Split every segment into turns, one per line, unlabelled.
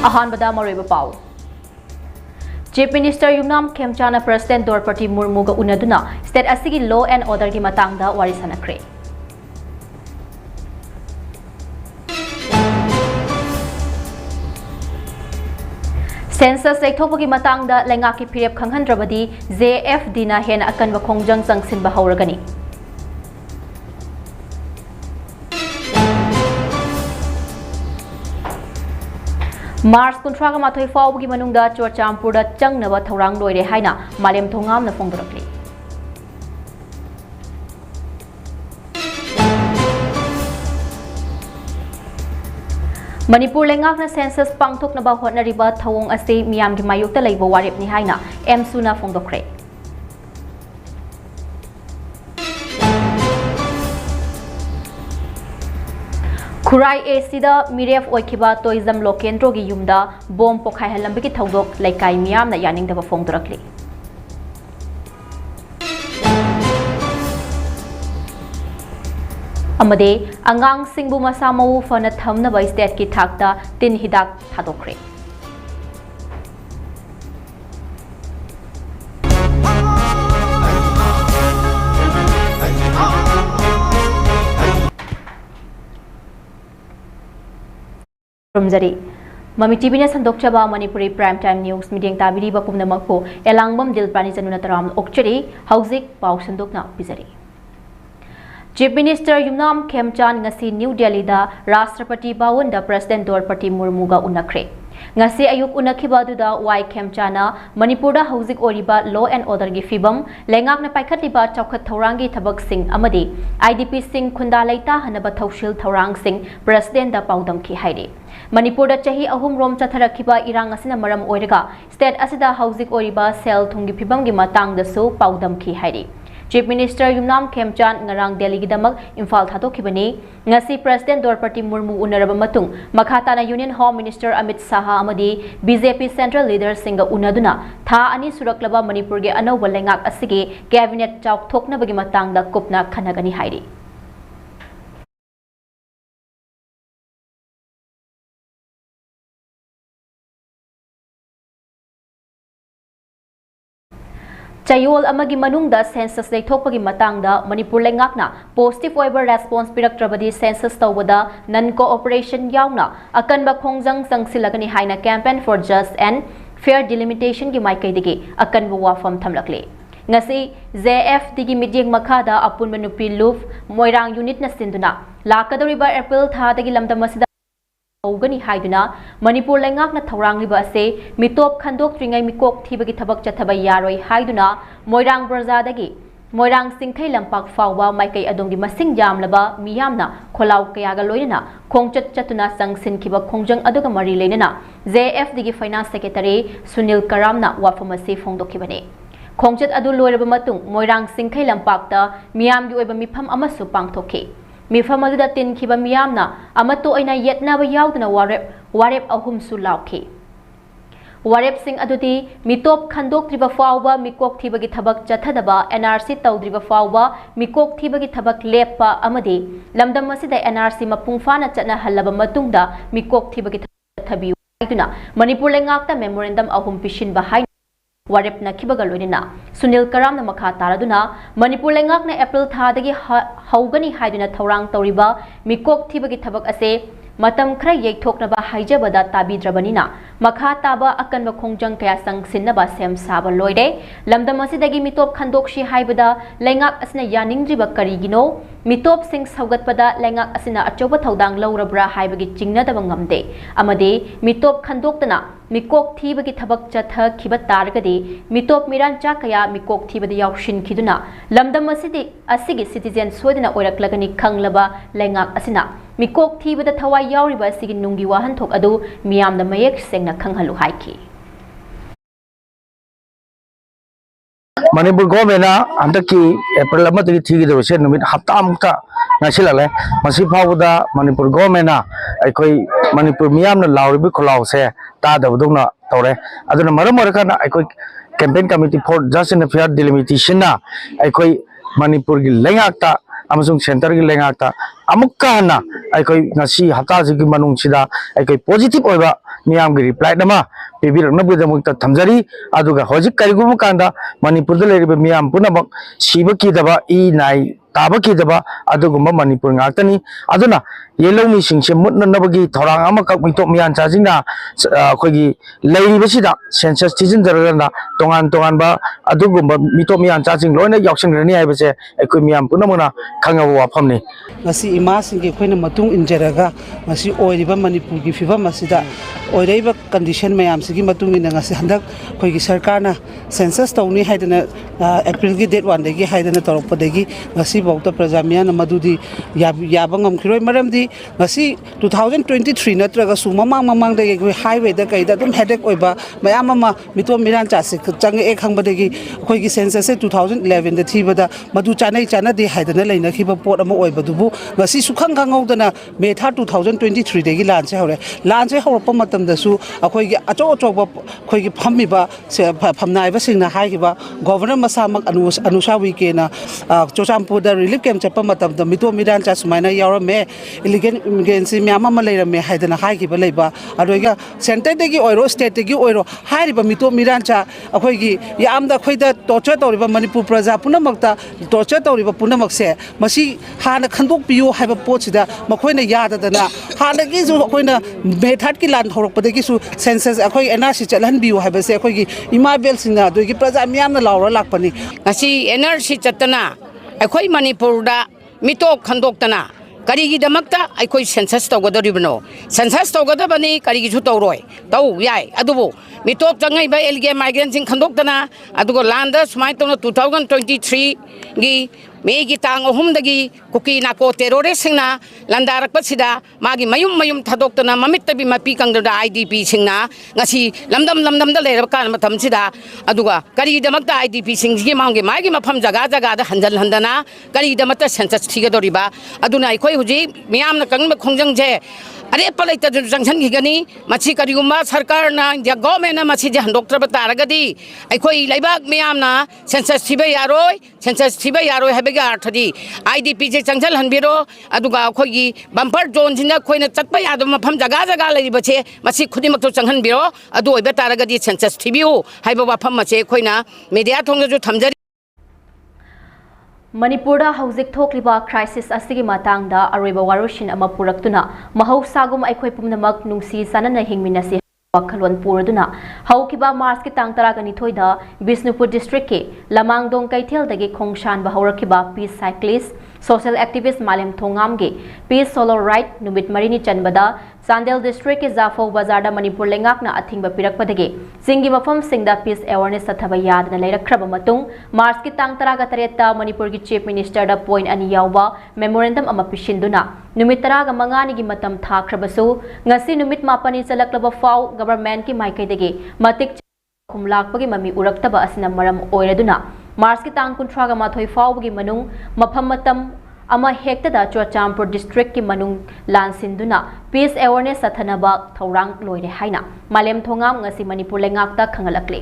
Ahanbada Mariba Pau. Chief Minister Yumnam Khemchana President Dorpati Murmuga Unaduna State Asigi Law and Order Gi Matangda Warisanakre. Census Laitopagi Matangda Lengaki Pirep Kanghandrabadi ZF Dina Hen Akan Bakongjang Sangsin Bahauragani. Mars Kuntraga Matoi Faugi Manungda Chorchampurda Changnava Thorang Loire Haina Malem Thongam na Fongdorakli. Manipur Lengak na census pangtok na bahot na riba thawong ase miyam gi mayukta leibo warip ni Haina M Suna Fongdokre. Kurai Esida Miref Oikiba Toizam Lokendro gi yumda bom pokhai halambiki thawdok laikai miyam na yaning daba Fongdorakli. Amade Angang Singbu Masamawu Fana Thamna by State ki Thakta Tin Hidak Thadokre. From Zari Mami TV na sandokchaba Manipuri Primetime News meeting tabiri ba kumnamak po Elangbam Dilparani Sanunataram Okchari Hauzik Pau Sandokna Pizari. Chief Minister Yumnam Khemchan ngasi New Delhi da Rashtrapati Bhawan da President Dorpati Murmuga unakre. Ngasi ayuk unakhiba duda Y Khemchana Manipur da hauzik oriba law and order gi fibam lengak na paikhatliba chawkhat thorangi thabak sing amadi IDP sing khunda leita hanaba thaushil thorang sing President da paudam ki haire. Manipur da chahi ahum rom chatharakhiba irang asina maram oiraga state asida hauzik oriba sel thungi fibam gi matang da su paudam ki haire. Chief Minister Yumnam Khemchan ngarang Delhi gidamak Imphal thadokibani ngasi President Dorpati Murmu unaraba matung makhata na Union Home Minister Amit Saha amadi BJP Central Leader singa unaduna tha ani suraklaba Manipur ge anawba lengak asige cabinet chawk thokna bagi matangda kupna khanagani hairi. Chayol amagi manungda census leithokpagi matangda Manipur lengakna positive oiba response piraktrabadi census tawbada non cooperation yauna akanba khongjang sangsilagani haina campaign for just and fair delimitation gi maikaidigi akanba wafam thamlakle ngasi ZF digi midyeng makhada apun manupi luf moirang unit na sinduna lakadoriba April tha dagi lamdamasida Ogani Haiduna, Manipur Lengak na Thorang Liba se, Mitop Khandok Tringai Mikok Tibagi Tabak Chatabay Yaroi Haiduna, Moirang Brazadagi, Moirang Singkai Lampak Fawa, Maikai Adongi Masing Jam Laba, Miyamna, Kolau Kayaga Loyana, Kongchat Chatuna Sang Sin Kiba Kongjang Adoga Mari Lenana, ZF Digi Finance Secretary Sunil Karamna, Wafamasi Fongdokibane. Kongchat Adu Loyaba Matung, Moirang Singkai Lampakta, Miyam Yueba Mipam Amasu Pangtoke. Mifam aduda tin kiba miyamna amato aina yetna ba yaudna warep ahum su lauke warep sing adudi mitop khandok triba fawba mikok thibagi thabak chathadaba NRC tawdriba fawba mikok thibagi thabak leppa amadi lamdam masida NRC mapungfana chatna halaba matungda mikok thibagi thabi aiduna Manipur lengakta memorandum ahum pishin ba hai Warep na kibagaloinina Sunil Karam na makha taraduna Manipur lengak na April thadagi haugani haiduna thorang tawriba mikok thibagi thabak ase matam khra yekthokna ba haijabada tabidrabanina makha taba akanba khongjang kaya sangsinnaba sem saba loide lamdam asidagi mitop khandokshi haibada lengak asina yaningdriba karigino mitop sing saugatpada lengak asina achoba thodang laurabra haibagi chingnadaba ngamde amade mitop khandoktana mikok thibagi thabak chatha khiba targadi mitop mirancha kaya mikok thibada yaushin khiduna lamdam asigi citizen soidina oiraklagani khanglaba lengak asina mikok thibada thawai yauriba asigi nungi wahan thok adu miyamna mayek sengna khanghalu haiki
Manipur government andaki April amadagi thigidaro se numit hafta amukta nasilale masi phawda Manipur government aikoi Manipur miyamna lauribi kholaw se ta dabudungna tore aduna maram orakana aikoi campaign committee for just and fair delimitation na aikoi Manipur gi lengakta amasung center gi lengakta अमुक्का हना अखोई ngasi hafta sigi manung sida अखोई positive ओइबा मियाम गी reply नमा पिबिरनबुदमुक्ता थमजरी अदुगा होजिक करिगुम कांदा मणिपुर लेरिबा मियाम पुनमक सिबा किदबा ई नाई ताबा किदबा अदुगुम Manipur ngaktani aduna yellow singse mutnabagi thorang amakak mitok miyan chajingna akhoi leiribasida census tijin darana tongan ba adugumba mitok miyan chajing loina yakshingrani aibase akhoi miyam punamuna khangaba wafamni
ngasi ima singe khoina matung injeraga ngasi oiriba manipur gi fiba masida oiraiba condition mayam sigi matung ina ngasi handak khoi gi sarkar na census tawni haidana april gi date 1 dagi haidana torok padagi ngasi bauta prajamiya na madudi yabangam khiroi maramdi ngasi 2023 natraga su mamang dagi khoi highway da kai da dum headache oiba mayam ama mitom miran cha se chang e khang badagi khoi gi census 2011 da thibada madu chana de haidana leina khiba pot ama oiba dubu ngasi su khang ngawdana me tha 2023 dagi lanche hore matam da su akhoi gi acho ba khoi gi phamiba se phamnai ba singna hai gi ba governor masamak anusha weekend na chochampur da relief camp chapa matam da mito miran cha sumaina yawra me illegal immigrants me ama leira me haidana hai gi ba leiba adoiga center dagi oiro state dagi oiro hai ba mito miran cha akhoi gi yamda khoi da torture toriba manipur praja punamakta torture toriba punamak se masi hana khandok piyo haiba pochida makhoina yadadana hana gi ju akoina method ki lan thorok padagi su census akoi NRC chalhan biyo haiba se akoi gi ima bel singna doigi praja miyam na lawra lakpani
ngasi NRC chatana akoi manipur da mitok khandoktana karigi damakta akoi census tawgadoribno census tawgadabani karigi su tawroi taw yai adubu mitok changai ba elge migrant sing khandoktana adugo landa sumai tawna 2023 gi Maggi तांग अहुमदगी cookie नाको terrorist सिंगना लंदारक पसिदा मागी मयुम थादोक्तना ममित तबी मपी कंगदा IDP सिंगना ngasi lamdam da lerab kan matam sida aduga kari damakta IDP singgi maungi magi mafam jaga da hanjal handana kari damakta census thiga doriba aduna ikoi huji miyam na kangba khongjang je अरे पलैत junction हिगनी मछी करिगुम्बा सरकार ना या government ना मछी जे हंडोक्टर बतारगदी अखोई लैबाक मियामना सेंसस थिबे यारोय हेबेगा अर्थदी IDP जे जंक्शन हनबिरो अदुगा अखोई बम्पर जोन जिना खोइना चटपा यादो मफम जगा लैबछे मछी खुदिमक तो चंगहनबिरो अदु ओइबे तारगदी सेंसस थिबिउ हाइबा वाफम मछे खोइना मीडिया थोंगजु थमजरी
मणिपुरदा हौजिक थोक्लिबा क्राइसिस असिगी मातांगदा अरोइबा वारुशिन अमा पुरक्तुना महौसागुम अखोइ पुमनमक नुंसी सनना हिंगमिनसी वखलवन पुरदुना हौकिबा मार्च की तांग 12 दा बिष्णुपुर डिस्ट्रिक्ट के लमांगदोंग कैथेलदगी खोंगशान बहौरखिबा peace cyclist social activist Malem थोंगामगे पीस सोलो राइट नुमित मरिनी चनबदा चांदेल डिस्ट्रिक्ट के जाफो बाजार मणिपुर लेंगाकना अथिंगबा पिरकपदगे सिंगी मफम सिंगदा पीस अवेयरनेस सथबा यादना लेरखरबा मतुंग मार्च की तांग 13 मणिपुर की चीफ मिनिस्टर दा पॉइंट अनि यावबा मेमोरेंडम अमा पिशिंदुना नुमित 15 की मतम थाखरबसु ngasi नुमित 9 चलक्लबा फाउ गवर्नमेंट की माइकैदगे मतिक खुमलाकपगी ममी उरक्तबा असिना मरम ओइरदुना मार्च की तांग 18 फाउबगी मनुंग मफम मतम अमा हेक्तदा चुरचांपुर डिस्ट्रिक्ट की मनुंग लानसिंदुना पीस अवेयरनेस सथनबा थौरांग लोइरे हाइना मालेम थोंगाम ngasi मणिपुर लेंगाकता खंगलकले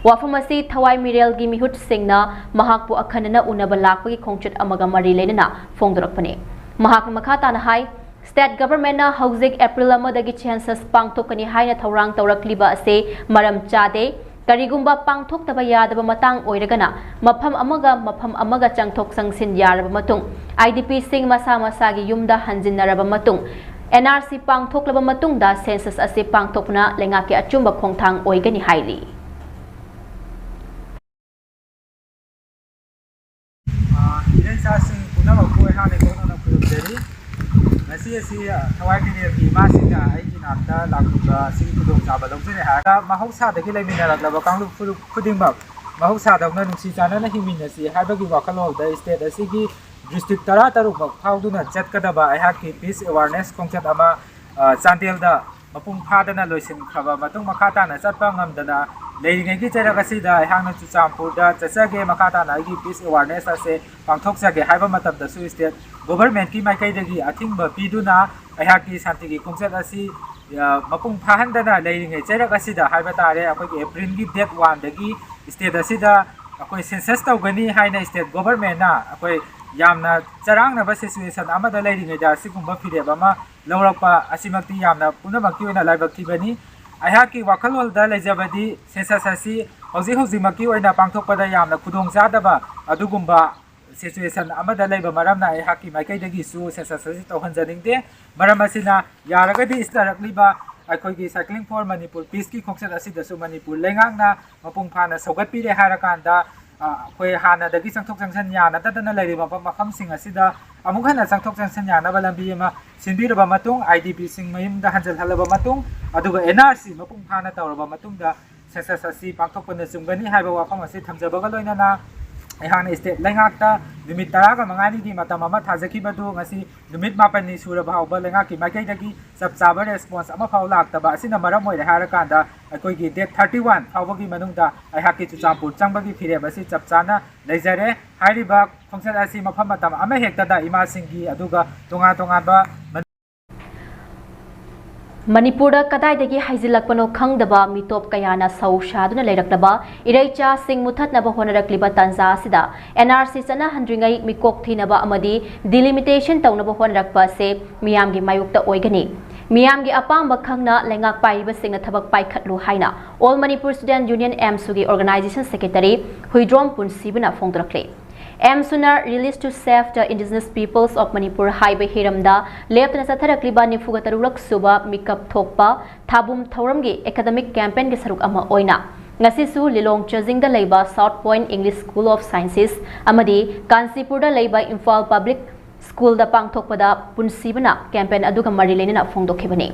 वाफम असी थवाई मिरेल की मिहुट सिंगना महाकपु अखनना उनबा लाकपगी खोंगचट अमगा मरी लेना फोंगदरकपने महाक मखा ताना हाई स्टेट गवर्नमेंट ना हौजिक अप्रैल अमदगी सेंसस पांगथोकनी हाइना थौरांग तौरक्लिबा असे मरम चादे करिगुम्बा पांगथोक्तबा यादबा मतंग ओइरगना मफम अमगा चंगथोक संगसिन यारबा मतुंग IDP सिंग मसा की युमदा हंजिनरबा मतुंग NRC पांगथोक्लबा मतुंगदा सेंसस असे पांगथोकना लेंगा के अचुंबा खोंगथांग ओइगनी हाइली
थवाई मिनेल की मासिंगा आइगी नामता लाखुबा सिंग खुदों जाबा लौजने हागा महौसादगी लेमिनारक्लबा कांगलु खुदिंगमक महौसादौना नुंसी चानना हिमिनसी हाइबगी वाखलोदा स्टेट असिगी डिस्ट्रिक्ट 13 मक फाउदुना चटकदबा आहाकी पीस अवेयरनेस खोंगचत अमा चांदेलदा मपुंग फादना लोइसिन खबा मतुंग मखाताना चटपा ngamdana लेरिंगेगी चरगसिदा आहांना चुचांपुरदा चचगे मखाताना आइगी पीस अवेयरनेस असे पांगथोकसगे हाइबा मतबदा सु स्टेट गवर्नमेंट की माइकैदगी अथिंगबा पिदुना आहाकी शांतिगी खोंगचत असि मपुंग फाहंदना लेरिंगे चरगसिदा हाइबा तारे अखोगी एप्रिल की डेट 1 दगी स्टेट असिदा अखोई सेंसस तौगनी हाइना स्टेट गवर्नमेंट ना अखोई ꯌꯥꯝꯅ ꯆꯔꯥꯡꯅꯕ ꯁꯤꯆꯨꯋꯦꯁꯟ ꯑꯃꯗ ꯂꯩꯔꯤꯉꯩꯗ ꯑꯁꯤꯒꯨꯝꯕ ꯐꯤꯔꯦꯞ ꯑꯃ ꯂꯧꯔꯛꯄ ꯑꯁꯤꯃꯛꯇꯤ ꯌꯥꯝꯅ ꯄꯨꯝꯅꯃꯛꯀꯤ ꯑꯣꯏꯅ ꯂꯥꯏꯕꯛ ꯊꯤꯕꯅꯤ ꯑꯩꯍꯥꯛꯀꯤ ꯋꯥꯈꯜꯂꯣꯟꯗ ꯂꯩꯖꯕꯗꯤ ꯁꯦꯟꯁꯁ ꯑꯁꯤ ꯍꯧꯖꯤꯛꯃꯛꯀꯤ ꯑꯣꯏꯅ ꯄꯥꯡꯊꯣꯛꯄꯗ ꯌꯥꯝꯅ ꯈꯨꯗꯣꯡꯆꯥꯗꯕ ꯑꯗꯨꯒꯨꯝꯕ सिचुएशन मरमना अहकी माइकई सेंसस तौहनजनीदे मरम यारगदी इस्तारक्लिबा अखोगी साइक्लिंग फॉर मणिपुर पीस की खोंगचत असिदसु मणिपुर लेंगांगना मपुंग फाना सौगतपीरे हारकांदा अखोई हानादगी चंगथोक चंगसन यानददना लैरिबा मफमसिंग असिदा अमुक हना चंगथोक चंगसन यानबा लंबी अमा सिनबिरबा मतुंग आईडीपी सिंग मयुमदा हंजल हलबा मतुंग अदुगा एनआरसी मपुंग फाना तौरबा मतुंगदा सेंसस असि पांथोकपना चुंगनी हाइबा वाफम असि थमजबगा लोइनाना अहाना स्टेट लेंगाक्ता निमित 15 की मतम अमा थाजखिबदु ngasi निमित 8 सुरब हाउबा लेंगाकी माइकैदगी चप चाबा रेस्पॉन्स अमा फाउ लाक्तबा असिना मरम ओइरे हारकांदा अखोगी डेट 31 फाउबगी मनुंगदा अहाकी चुचापुर चंबगी फिरेब असि चप चाना लेजरे हाइरिबा फंक्शन असि मफम मतम अमा हेक्तदा इमा सिंगी अदुगा तोंगा तोंगाबा
मणिपुर कदाइदगी हाइजिलकपनो खंगदबा मिटोप कयाना सौशादुना लेरक्तबा इरैचा सिंग मुथतनबा होनरक्लिबा तंजा सिदा एनआरसी चना हंड्रिंगै मिकोक थीनबा अमदी डिलिमिटेशन तौनबा होनरक्पा से मियामगी मायुक्ता ओइगनी मियामगी अपांबा खंगना लेंगाक पाइबा सिंगना थबक पाइखतलु हाइना ऑल मणिपुर स्टूडेंट यूनियन एमसुगी ऑर्गेनाइजेशन सेक्रेटरी हुइद्रोम पुनसिबना फोंदरक्ले एमसुना release to save the indigenous peoples of Manipur हाइबे हिरमदा लेप्तना चथरक्लिबा 93 सुबा मिकअप थोकपा थाबुम थौरमगी एकेडमिक कैंपेन के सरुक अमा ओइना ngasisu lilong chajing da leiba South Point English School of Sciences amadi Kansipur da leiba Imphal Public School da pangthokpada punsibana campaign aduga mari lenina phongdokhibani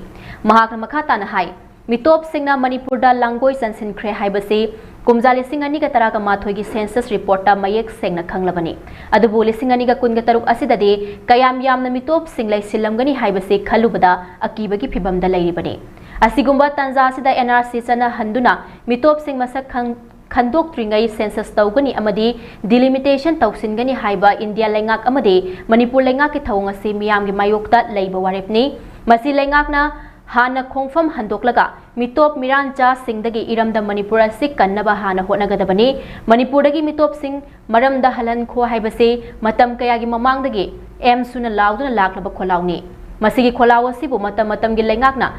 mahakna makha tana hai mitop singna manipur da langoi sansin khre haibasi kumjali singani ga taraga mathoi gi census report ta mayek sengna khanglabani adubu lisingani ga kunga taruk asidade kayam yamna mitop singlai silamgani haibasi khalubada akibagi phibam da leiribani asigumba tanza sida NRC sana handuna mitop sing masak खंदोक त्रिंगई census तौगनी अमदी delimitation तौसिनगनी हाइबा India लेंगाक अमदी मणिपुर लेंगाक की थौंग असि मियामगी मायोक्ता लैबा वारेपनी मसि लेंगाकना हाना खोंफम हंदोकलगा मिटोप मिरांचा सिंगदगी इरमदा मणिपुर असि कन्नबा हाना होनगदबनी मणिपुरदगी मिटोप सिंग मरमदा हलन खो हाइबसे मतम कयागी ममांगदगी एम सुना लाउदुना लाक्लबा खोलाउनी मसिगी खोलाव असिबु मतम मतमगी लेंगाकना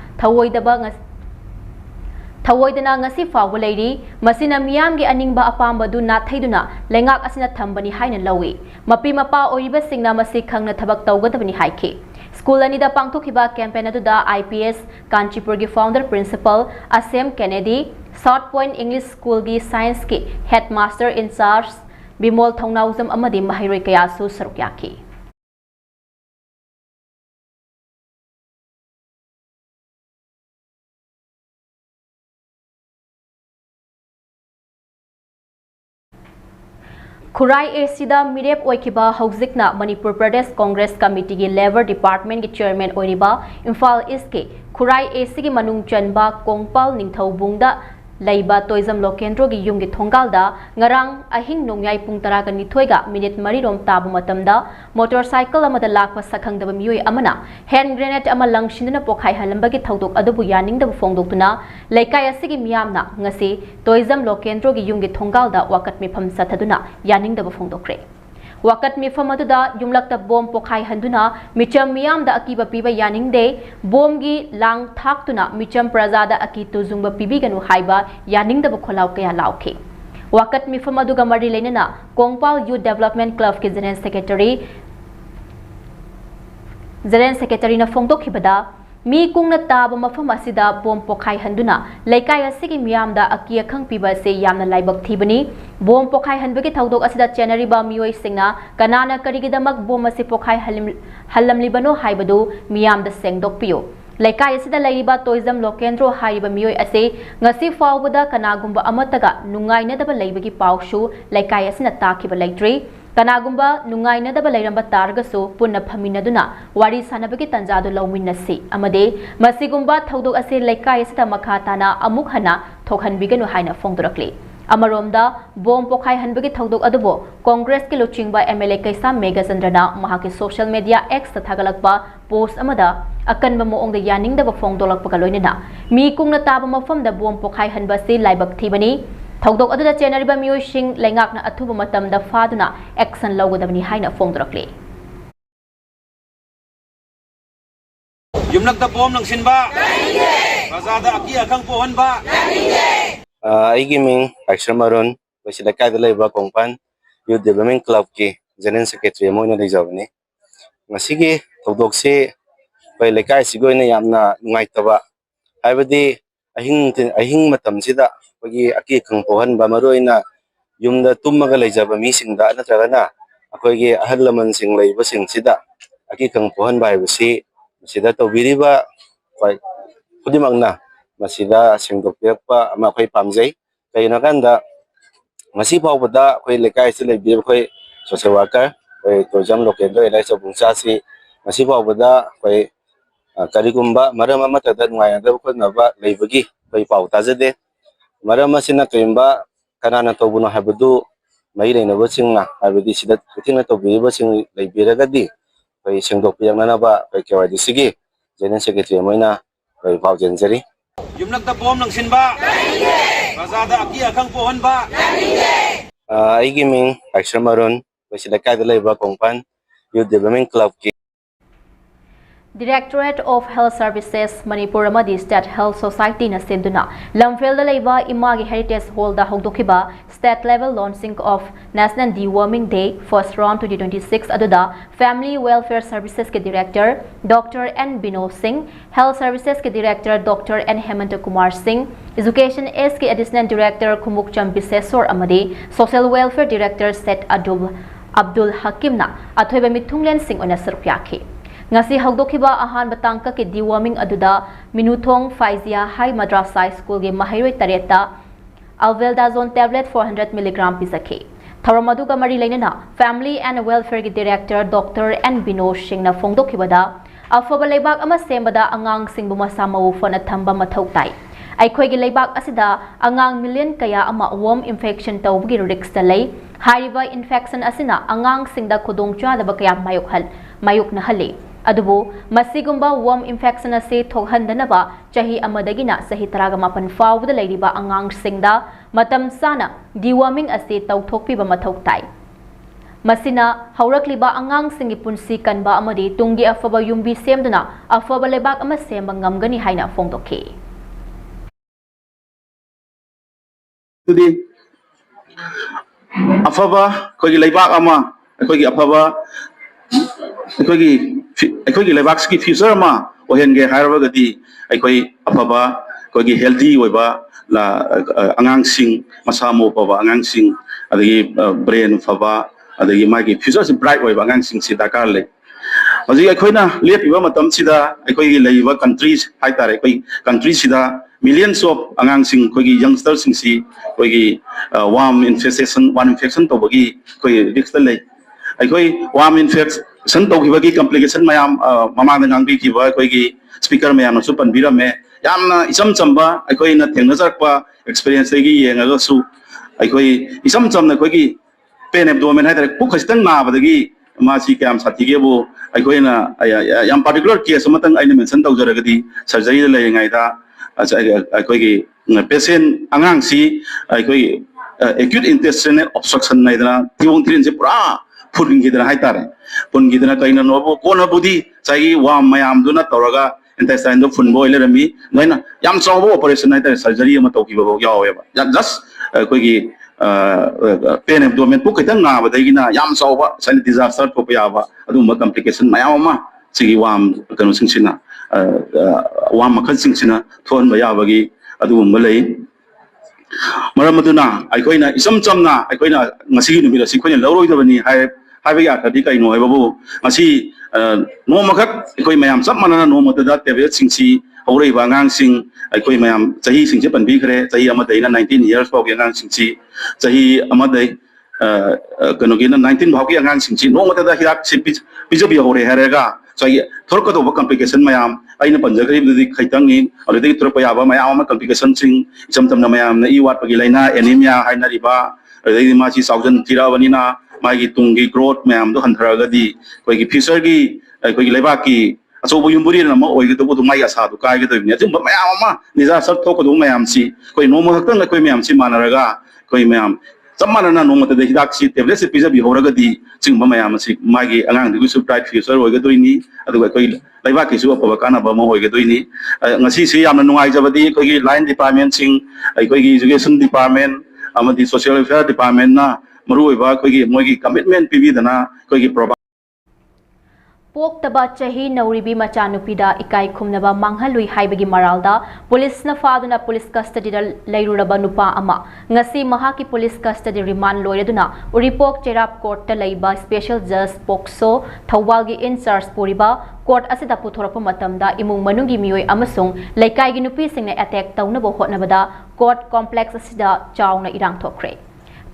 थवोइदना ngasi फाव लेरी मसिना मियामगी अनिंगबा अपामबदु नाथैदुना लेंगाक असिना थंबनी हाइना लौई मपी मपा ओइबा सिंगना मसि खंगना थबक तौगदबनी हाइखे स्कूल अनिदा पांगथोखिबा कैंपेन अदुदा IPS कांचीपुर की founder principal Asem Kennedy South Point English school की साइंस के हेडमास्टर इंचार्ज बिमोल थौनाउजम अमदी महिरोय कयासु सरुक याखी खुराई एसीदा मिरेप ओइखिबा हौजिकना मणिपुर प्रदेश कांग्रेस कमिटी की लेबर डिपार्टमेंट की चेयरमैन ओइरिबा इम्फाल ईस्ट के खुराई एसी की मनुंग चनबा कोंगपाल निंगथौबुंगदा लैबा तोइजम लोकेंद्रो की युम की थोंगालदा ngarang ahing nongyai pung 12 minute 3 rom tabu matamda motorcycle amada lakpa sakhangdaba miyoi amana hand grenade ama langshinduna pokhai halamba ki thodok adubu yaningdaba fongdoktuna laikai asigi miyamna ngasi toizam lokendro gi yumgi thongalda wakat mifam sathaduna yaningdaba fongdokre wakat mifam aduda yumlakta bom pokhai handuna micham miyamda akiba piba yaningde bom gi lang thaktuna micham prajada akitu zungba pibiganu haiba yaningdaba kholaw kaya laukhe wakat mifam aduga mari lenana kongpal youth development club ke general secretary na fongdokhibada मी कुंगना ताब मफम असिदा बोम पोखाई हंदुना लेकाय असिगी मियामदा अकिया खंग पिबा से यामना लाइबक थीबनी बोम पोखाई हनबगी थौदोक असिदा चेनरीबा मियोय सिंगना कनाना करिगिदमक बोम असि पोखाई हल्लमलिबनो हाइबदु मियामदा सेंगदोकपियो लेकाय असिदा लैरिबा तोइजम लोकेंद्रो हाइरिबा मियोय असे ngasi फावबदा कनागुंबा अमतगा नुंगाइनदबा लैबगी पावशु लेकाय असिना ताखिबा लैत्रि कनागुंबा नुंगाइनदबा लैरंबा तारगसु पुन्ना फमिनदुना वारी सानबगी तंजादु लौमिनसी अमदे मसिगुंबा थौदोक असे लेकाय असिदा मखाताना अमुक हना थोखनबिगनु हाइना फोंदरक्ले अमरोमदा बोम पोखाई हनबगी थौदोक अदुबो कांग्रेस के लुचिंगबा MLA कैसा मेगाचंद्रना Mahake social media X तथागलकबा post अमदा अकनबा मोंगदा यानिंगदबा फोंदोलकपगा लोइनना मी कुंगना ताबा मफमदा बोम पोखाई हनबसी लाइबक थीबनी ꯊꯧꯗꯣꯛ ꯑꯗꯨꯗ ꯆꯦꯟꯅꯔꯤꯕ ꯃꯤꯑꯣꯏꯁꯤꯡ ꯂꯩꯉꯥꯛꯅ ꯑꯊꯨꯕ ꯃꯇꯝꯗ ꯐꯥꯗꯨꯅ ꯑꯦꯛꯁꯟ ꯂꯧꯒꯗꯕꯅꯤ ꯍꯥꯏꯅ ꯐꯣꯡꯗꯣꯔꯛꯂꯤ
ꯌꯨꯝꯂꯛꯇ ꯕꯣꯝ ꯂꯪꯁꯤꯟꯕ ꯕꯖꯥꯔꯗ ꯑꯀꯤ ꯑꯈꯪ ꯄꯣꯛꯍꯟꯕ
ꯑꯩꯒꯤ ꯃꯤꯡ ꯑꯥꯏꯁꯔ ꯃꯔꯨꯟ ꯑꯩꯈꯣꯏ ꯂꯩꯀꯥꯏꯗ ꯂꯩꯕ ꯀꯣꯡꯄꯥꯟ ꯌꯨꯠ ꯗꯦꯕꯂꯞꯃꯦꯟ ꯀ꯭ꯂꯕꯀꯤ ꯖꯦꯅꯔꯦꯜ ꯁꯦꯀ꯭ꯔꯦꯇꯔꯤ ꯑꯃ ꯑꯣꯏꯅ ꯂꯩꯖꯕꯅꯤ ꯉꯁꯤꯒꯤ ꯊꯧꯗꯣꯛꯁꯤ ꯑꯩꯈꯣꯏ ꯂꯩꯀꯥꯏꯁꯤꯒꯤ ꯑꯣꯏꯅ ꯌꯥꯝꯅ ꯅꯨꯡꯉꯥꯏꯇꯕ ꯍꯥꯏꯕꯗꯤ ꯑꯍꯤꯡ ꯃꯇꯝꯁꯤꯗ ꯑꯩꯈꯣꯏꯒꯤ ꯑꯀꯤ ꯑꯈꯪ ꯄꯣꯛꯍꯟꯕ ꯃꯔꯨꯑꯣꯏꯅ ꯌꯨꯝꯗ ꯇꯨꯝꯃꯒ ꯂꯩꯖꯕ ꯃꯤꯁꯤꯡꯗ ꯅꯠꯇ꯭ꯔꯒꯅ ꯑꯩꯈꯣꯏꯒꯤ ꯑꯍꯜ ꯂꯃꯟꯁꯤꯡ ꯂꯩꯕꯁꯤꯡꯁꯤꯗ ꯑꯀꯤ ꯑꯈꯪ ꯄꯣꯛꯍꯟꯕ ꯍꯥꯏꯕꯁꯤ ꯃꯁꯤꯗ ꯇꯧꯕꯤꯔꯤꯕ ꯈꯨꯗꯤꯡꯃꯛꯅ ꯃꯁꯤꯗ ꯁꯦꯡꯗꯣꯛꯄꯤꯔꯛꯄ ꯑꯃ ꯑꯩꯈꯣꯏ ꯄꯥꯝꯖꯩ ꯀꯩꯒꯤꯅꯣ ꯍꯥꯏꯀꯥꯟꯗ ꯉꯁꯤ ꯐꯥꯎꯕꯗ ꯑꯩꯈꯣꯏ ꯂꯩꯀꯥꯏꯁꯤꯗ ꯂꯩꯕꯤꯔꯤꯕ ꯑꯩꯈꯣꯏ ꯁꯣꯁꯤꯌꯦꯜ ꯋꯥꯔꯀꯔ ꯑꯩꯈꯣꯏ ꯇꯨꯔꯤꯖꯝ ꯂꯣꯀꯦꯜꯗ ꯑꯦꯂꯥꯏ ꯆꯧꯕꯨꯡꯆꯥꯁꯤ ꯉꯁꯤ ꯐꯥꯎꯕꯗ ꯑꯩꯈꯣꯏ ꯀꯔꯤꯒꯨꯝꯕ ꯃꯔꯝ ꯑꯃꯠꯇꯗ ꯅꯨꯡꯉꯥꯏꯅꯗꯕ ꯈꯣꯠꯅꯕ ꯂꯩꯕꯒꯤ ꯑꯩꯈꯣꯏ ꯄꯥꯎ ꯇꯥꯖꯗꯦ ꯃꯔꯝ ꯑꯁꯤꯅ ꯀꯔꯤꯒꯨꯝꯕ ꯀꯅꯥꯅ ꯇꯧꯕꯅꯣ ꯍꯥꯏꯕꯗꯨ ꯃꯔꯤ ꯂꯩꯅꯕꯁꯤꯡꯅ ꯍꯥꯏꯕꯗꯤ ꯁꯤꯗ ꯈꯨꯊꯦꯡꯅ ꯇꯧꯕꯤꯔꯤꯕꯁꯤꯡ ꯂꯩꯕꯤꯔꯒꯗꯤ ꯑꯩꯈꯣꯏ ꯁꯦꯡꯗꯣꯛꯄꯤꯔꯛꯅꯅꯕ ꯑꯩꯈꯣꯏ KYDCꯒꯤ ꯖꯦꯅꯔꯦꯜ ꯁꯦꯀ꯭ꯔꯦꯇꯔꯤ ꯑꯃ ꯑꯣꯏꯅ ꯑꯩꯈꯣꯏ ꯄꯥꯎꯖꯦꯟꯖꯔꯤ
ꯌꯨꯝꯂꯛꯇ ꯕꯣꯝ ꯂꯪꯁꯤꯟꯕ ꯕꯖꯥꯔꯗ ꯑꯀꯤ ꯑꯈꯪ ꯄꯣꯛꯍꯟꯕ
ꯑꯩꯒꯤ ꯃꯤꯡ ꯑꯥꯏꯁꯔ ꯃꯔꯨꯟ ꯑꯩꯈꯣꯏ ꯂꯩꯀꯥꯏꯗ ꯂꯩꯕ ꯀꯣꯡꯄꯥꯟ ꯌꯨꯠ ꯗꯦꯕꯂꯞꯃꯦꯟ ꯀ꯭ꯂꯕꯀꯤ
Directorate of Health Services Manipur amadi State Health Society na senduna lamfelda leiba imagi Heritage Hall da hogdokhiba state level launching of National Deworming Day first round 2026 aduda Family Welfare Services ke Director Dr. N. Binod Singh, Health Services ke Director Dr. N. Hemant Kumar Singh, Education S ke Additional Director Kumuk Cham Bisesor amadi Social Welfare Director Set Abdul Hakim na athoiba mithunglen Singh ona sarpyakhi ngasi hagdokhiba ahan batangka ke deworming aduda Minuthong Faizia High Madrasa School ge mahairoi tareta Alveldazone tablet 400 mg pisakhe Tharamadu ka mari lainana Family and Welfare ge Director Dr. N. Binod Singh na fongdokhibada afaba leibak ama sembada angang singbu masamau fona thamba mathau tai ꯑꯩꯈꯣꯏꯒꯤ ꯂꯩꯕꯥꯛ ꯑꯁꯤꯗ ꯑꯉꯥꯡ million ꯀꯌꯥ ꯑꯃ warm infection ꯇꯧꯕꯒꯤ ꯔꯤꯛꯁꯇ ꯂꯩ ꯍꯥꯏꯔꯤꯕ infection ꯑꯁꯤꯅ ꯑꯉꯥꯡꯁꯤꯡꯗ ꯈꯨꯗꯣꯡꯆꯥꯗꯕ ꯀꯌꯥ ꯃꯥꯌꯣꯛꯅꯍꯜꯂꯤ ꯑꯗꯨꯕꯨ ꯃꯁꯤꯒꯨꯝꯕ ꯋꯥꯔꯝ ꯏꯟꯐꯦꯛꯁꯟ ꯑꯁꯤ ꯊꯣꯛꯍꯟꯗꯅꯕ ꯆꯍꯤ ꯑꯃꯗꯒꯤꯅ ꯆꯍꯤ 18 ꯐꯥꯎꯕꯗ ꯂꯩꯔꯤꯕ ꯑꯉꯥꯡꯁꯤꯡꯗ ꯃꯇꯝ ꯆꯥꯅ ꯗꯤꯋꯥꯔꯃꯤꯡ ꯑꯁꯤ ꯇꯧꯊꯣꯛꯄꯤꯕ ꯃꯊꯧ ꯇꯥꯏ Masina haurakliba angangsinggi punsi kanba amadi tunggi afaba yumbi semduna afaba lebak ama semba ngamgani haina fongdokhi
Tudi afaba khoi leibak ama khoi afaba khoi leibak ski future ma ohenge hairabagadi khoi afaba khoi healthy oiba la angang sing masamo paba angang sing adagi brain faba adagi magi future si bright oiba angang sing si dakar le Aji akhoi na lepiba matam sida khoi leiba countries haitare khoi countries sida millions of angang sing khoi youngsters sing si khoi worm infection to bagi khoi risk le khoi worm infection to bagi complication mayam mamang ngang bi ki ba khoi speaker mayam su pan bira me yamna isam chamba khoi na thengna jakpa experience gi yenga su khoi isam chamna khoi pain abdomen haitare pu khastang na badagi masi kam sathige bu khoi na yam particular case amatang aina mention tawjaragadi surgery le ngai da khoi patient angang si khoi acute intestinal obstruction naidana tiwong trin se pura phun gidana haitare phun gidana kaina no kona budi chai wa mayam duna toraga intestine do phun boiler mi noina yam chawo operation haitare surgery ama tokiba bo yawe just khoi pain abdomen pu kitang nga badagina yam chawa sani disaster to pa adu ma complication mayam ma sigi wam kanu singsina wam makhan singsina thon ba yabagi adu malai maram aduna aikoina isam chamna aikoina ngasi numira sikhoina loroi dabani haiba ya khadi kaino haibabu ngasi no makhat ikoi mayam sab manana no mata tebe singsi haurai ba ngang sing ikoi mayam chahi singse panbi khare chahi amadaina 19 years pau ngang singsi chahi amadai kanu gina 19 bhau ki ngang singsi no mata da hirak si bijabi hore harega chahi thorka do complication mayam aina panjagri budi khaitangi already thorpa ya ba mayam complication sing chamtam na mayam na iwat pagi laina anemia haina riba already ma chi saujan tirabani na magi tungi growth mayam do hantharaga di koi ki future gi koi leba ki aso yumburi na ma oi do mai asa do kai do ni tum mayam ma niza sab thok do mayam si koi no ma haktan koi mayam si manaraga koi mayam samana na nomata de hidak si tablet se pizza bi horaga di chingba mayam si magi angang di su bright future hoiga doini aduga koi laiba ki su apa kana ba mo hoiga doini ngasi si yamna nungai jabadi koi gi line department sing koi gi education department amadi social welfare department na maru ba koi gi moi gi commitment pibi dana koi gi
पोक्तबा चाही नौरीबी मचानुपीदा इकाई खुमनबा मांगहलुई हाइबगी मरालदा पुलिसना फादुना police custody लैरुरबा नुपा अमा ngasi mahaki police custody remand लोइरदुना Uripok Cheirap court लैबा special जज POCSO थौबालगी in charge पुरिबा court असिदा पुथोरप मतमदा इमुंग मनुंगी मियोय अमसुंग लैकाईगी नुपी सिंगने अटैक तौनबो होटनबदा कोर्ट कॉम्प्लेक्स असिदा चाउना इरांग थोखरे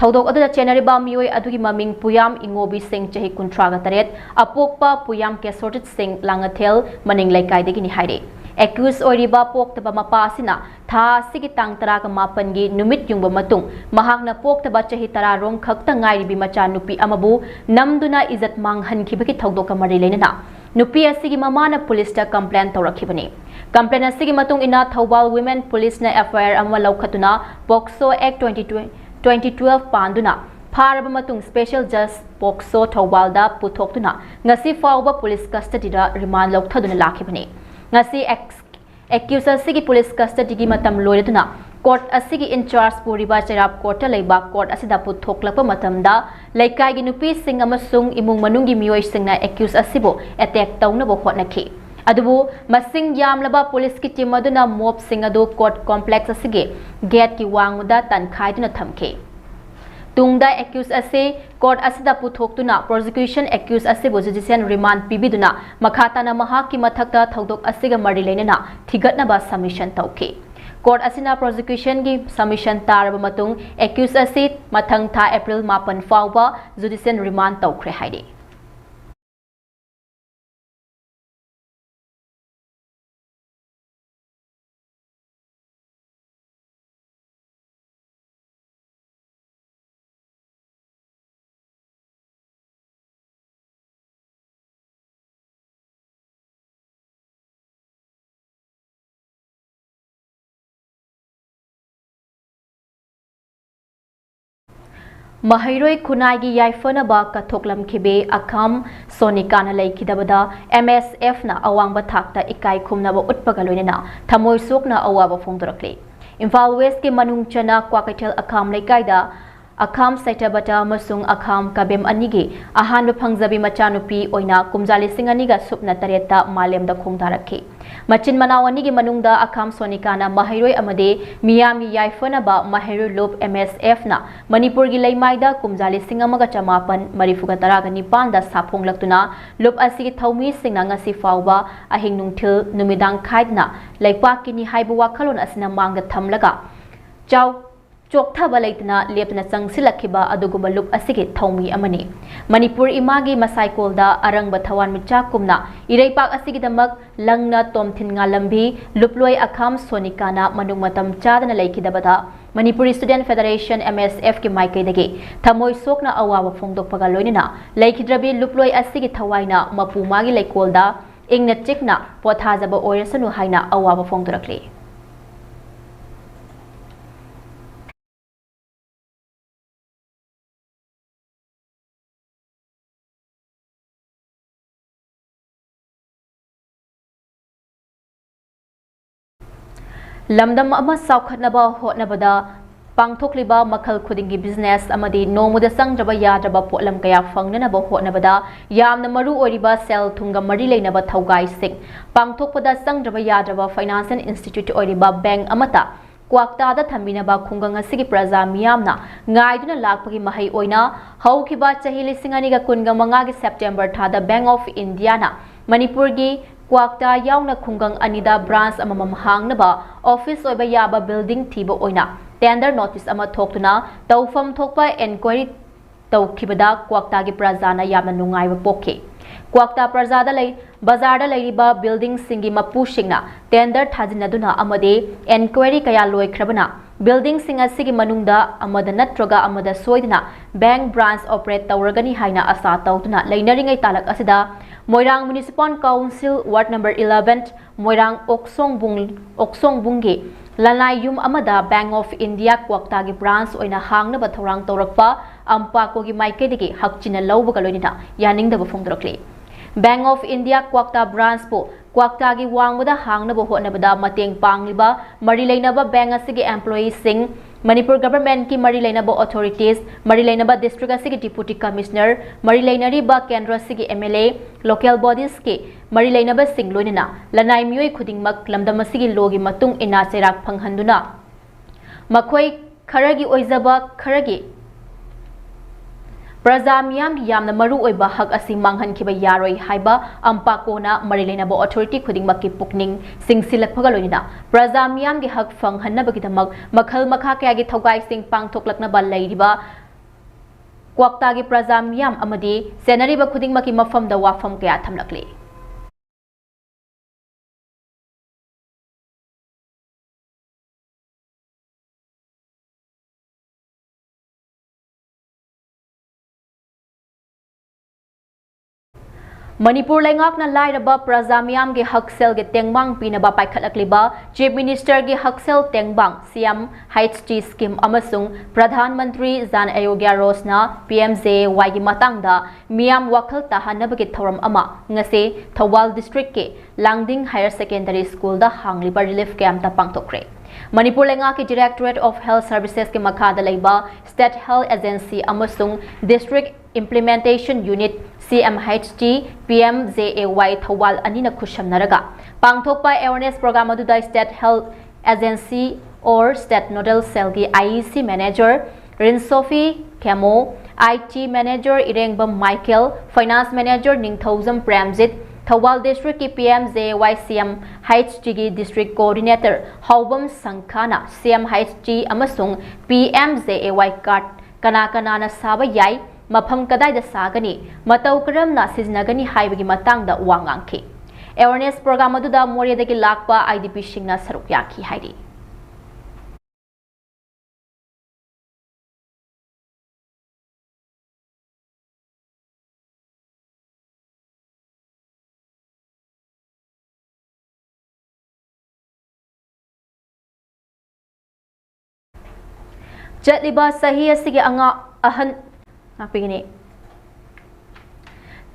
थौदोक अदुदा चेनरिबा मियोय अदुगी ममिंग पुयाम इंगोबी सिंह चही कुंट्रागा तरेत अपोकपा पुयाम केसोरजित सिंह लांगथेल मनिंग लैकाईदगिनी हाइरे एक्यूज ओरिबा पोक्तबा मपासिना था सिगी तांग तरागा मापनगी नुमित युंगबा मतुंग महाकना पोक्तबा चही तरा रोंग खक्ता ngairibi macha nupi amabu namduna इज्जत मांगहनखिबगी थौदोका मरि लेना नुपी असिगी ममाना पुलिसता कंप्लेन तौरखिबनी कंप्लेन असिगी मतुंग इना थौबाल वुमेन पुलिसना एफआईआर अमा लौखतुना पोक्सो एक्ट 2012 पांदुना फारब मतुंग स्पेशल जज पोक्सो थौबालदा पुथोक्तुना ngasi फाउबा पुलिस कस्टडीदा रिमांड लौथदुना लाखिबनी ngasi एक्यूज असिगी पुलिस कस्टडी की मतम लोइदुना कोर्ट असिगी इंचार्ज पुरिबा चेराप कोर्ट लैबा कोर्ट असिदा पुथोक्लप मतमदा लैकाईगी नुपी सिंग अमसुंग इमुंग मनुंगी मियोय सिंगना एक्यूज असिबो अटैक तौनबो होटनखि अदुबु मसिंग यामलबा पुलिस की टीम अदुना मोब सिंग अदु कोर्ट कॉम्प्लेक्स असिगे गेट की वांगुदा तनखाइदुना थमखे तुंगदा एक्यूज असे कोर्ट असिदा पुथोक्तुना प्रोसिक्यूशन एक्यूज असिबु जुडिशियल रिमांड पिबिदुना मखाताना महाकी मथक्ता थौदोक असिगा मरि लेना थिगतनबा सबमिशन तौखे कोर्ट असिना प्रोसिक्यूशन की सबमिशन तारब मतुंग एक्यूज असे मथंग था अप्रैल 9 फाउबा जुडिशियल रिमांड तौखरे हाइदे Mahiroi Kunagi Yaifana Katoklam Kibe Akam Sonikana Laikidabada MSF na awang batakta ikai kumnaba utpagalunina Tamoy Sokna awaba Fongdorakli. Imphal West ki Manungchana Kwakatel Akam Laikaida Akam Saitabata Masung Akam Kabem Anigi Ahan Pangzabi Machanupi Oina Kumzali Singaniga Supna Tareta Malem da Kongdarakhi. Machin Manawanigi Manungda Akam Sonikana Mahiroi Amade Miami Yaifanaba Mahiroi Loop MSF na Manipur Gilai Maida Kumzali Singamaga Chamapan Marifugataraga Nipanda Sapong Laktuna Loop Asigi Taumi Singanga Sifauba Ahing Nungtil Numidang Kaidna Laipakini Haibu Wakalon Asina Manga Tamlaga Chow Chokthaba Laitna Lepna Changsilakhiba Adugumba Loop Asigi Taumi Amani Manipur Imagi Masaikolda Arang Batawan Michakumna Iraipak Asigidamak Langna Tomthin Ngalambi Luploi Akam Sonikana Manung Matam Chadana Laikidabada Manipuri Student Federation MSF ki Maikaidagi Tamoy Sokna Awawa Fongdokpaga Loinina Laikidrabi Luploi Asigi Tawaina Mapumagi Laikolda Ingna Chikna Pothazaba Oirasanu Haina Awawa Fongdorakli Lamdam ama saukhatnaba hotnabada pangthokliba makhal khudingi business amadi nomuda sangraba yadraba potlam kaya fangnanaba hotnabada yamna maru oriba sel thunga mari leinaba thaugai sing pangthokpada sangraba yadraba finance institute oriba bank amata kwakta da thambinaba khungang asigi praja miyamna ngaiduna lakpagi mahai oina haukiba chahi lisingani ga kunga manga gi September thada Bank of India na Manipur gi Kwakta yauna khungang anida branch amamam hangnaba office oiba yaba building thiba oina tender notice ama thoktuna tawfam thokpa enquiry tawkhibada kwakta gi prajana yamna nungaiba pokhe kwakta prajada lei bazarda leiriba building singi mapu singna tender thajinaduna amade enquiry kaya loikhrabana building singa sigi manungda amada natroga amada soidina bank branch operate tawragani haina asa tawtuna leinaringai talak asida Moirang Municipal Council Ward number 11 Moirang Oksongbunggi Lanai Yum Amada Bank of India Kwaktagi branch oina hangnaba thorang tawrakpa ampako gi maikedigi hakchina lawbaga loinina yaningdaba phongdorakli Bank of India Kwakta branch po Kwaktagi wangbada hangnaba hotnabada mateng pangliba mari leinaba bank asigi employees sing Manipur government ki mari lainaba authorities, mari lainaba district asigi deputy commissioner, mari lainari ba kendra asigi MLA, local bodies ki mari lainaba sing loinina, lanai miyoi khudingmak lamdam asigi logi matung ina serak phanghanduna. Makhoi kharagi oizaba kharagi Praja miyam gi yamna maru oiba hak asi manghankiba yaroi haiba ampakona mari lainaba authority khudingmak ki pukning singsilakphaga loinina Praja miyam gi hak phanghannabagidamak makhal makha kya gi thogai sing pangthoklakna ba leiriba kwakta gi praja miyam amadi senariba khudingmak ki mafamda wafam kya thamlakli Manipur Lengakna Lairaba Prajamiam ge Haksel ge Tengbang Pinaba Paikhatlakliba Chief Minister ge Haksel Tengbang CM HT scheme amasung Pradhan Mantri Jan Ayogya Rosna PMJY gi matangda Miam Wakhal Tahanaba ge thoram ama ngase Thawal District ke Langding Higher Secondary School da hangliba relief camp ta pangthokre Manipur Lenga ki Directorate of Health Services ke makhada leiba State Health Agency amasung District Implementation Unit CMHT PMJAY Thawal anina khushamnaraga pangthokpa awareness program aduda State Health Agency or State Nodal Cell gi IEC Manager Rinsofi Kemo IT Manager Irengbam Michael Finance Manager Ningthauzam Pramjit Thawal District ki PMJAY CMHT gi District Coordinator Haubam Sankhana CMHT amasung PMJAY card kana na saba yai Mafam kadai da sagani matau karamna siznagani haibagi matangda wangangki awareness program aduda moryadagi lakpa IDP singna saruk yaki hairi Jatliba sahi asigi anga ahan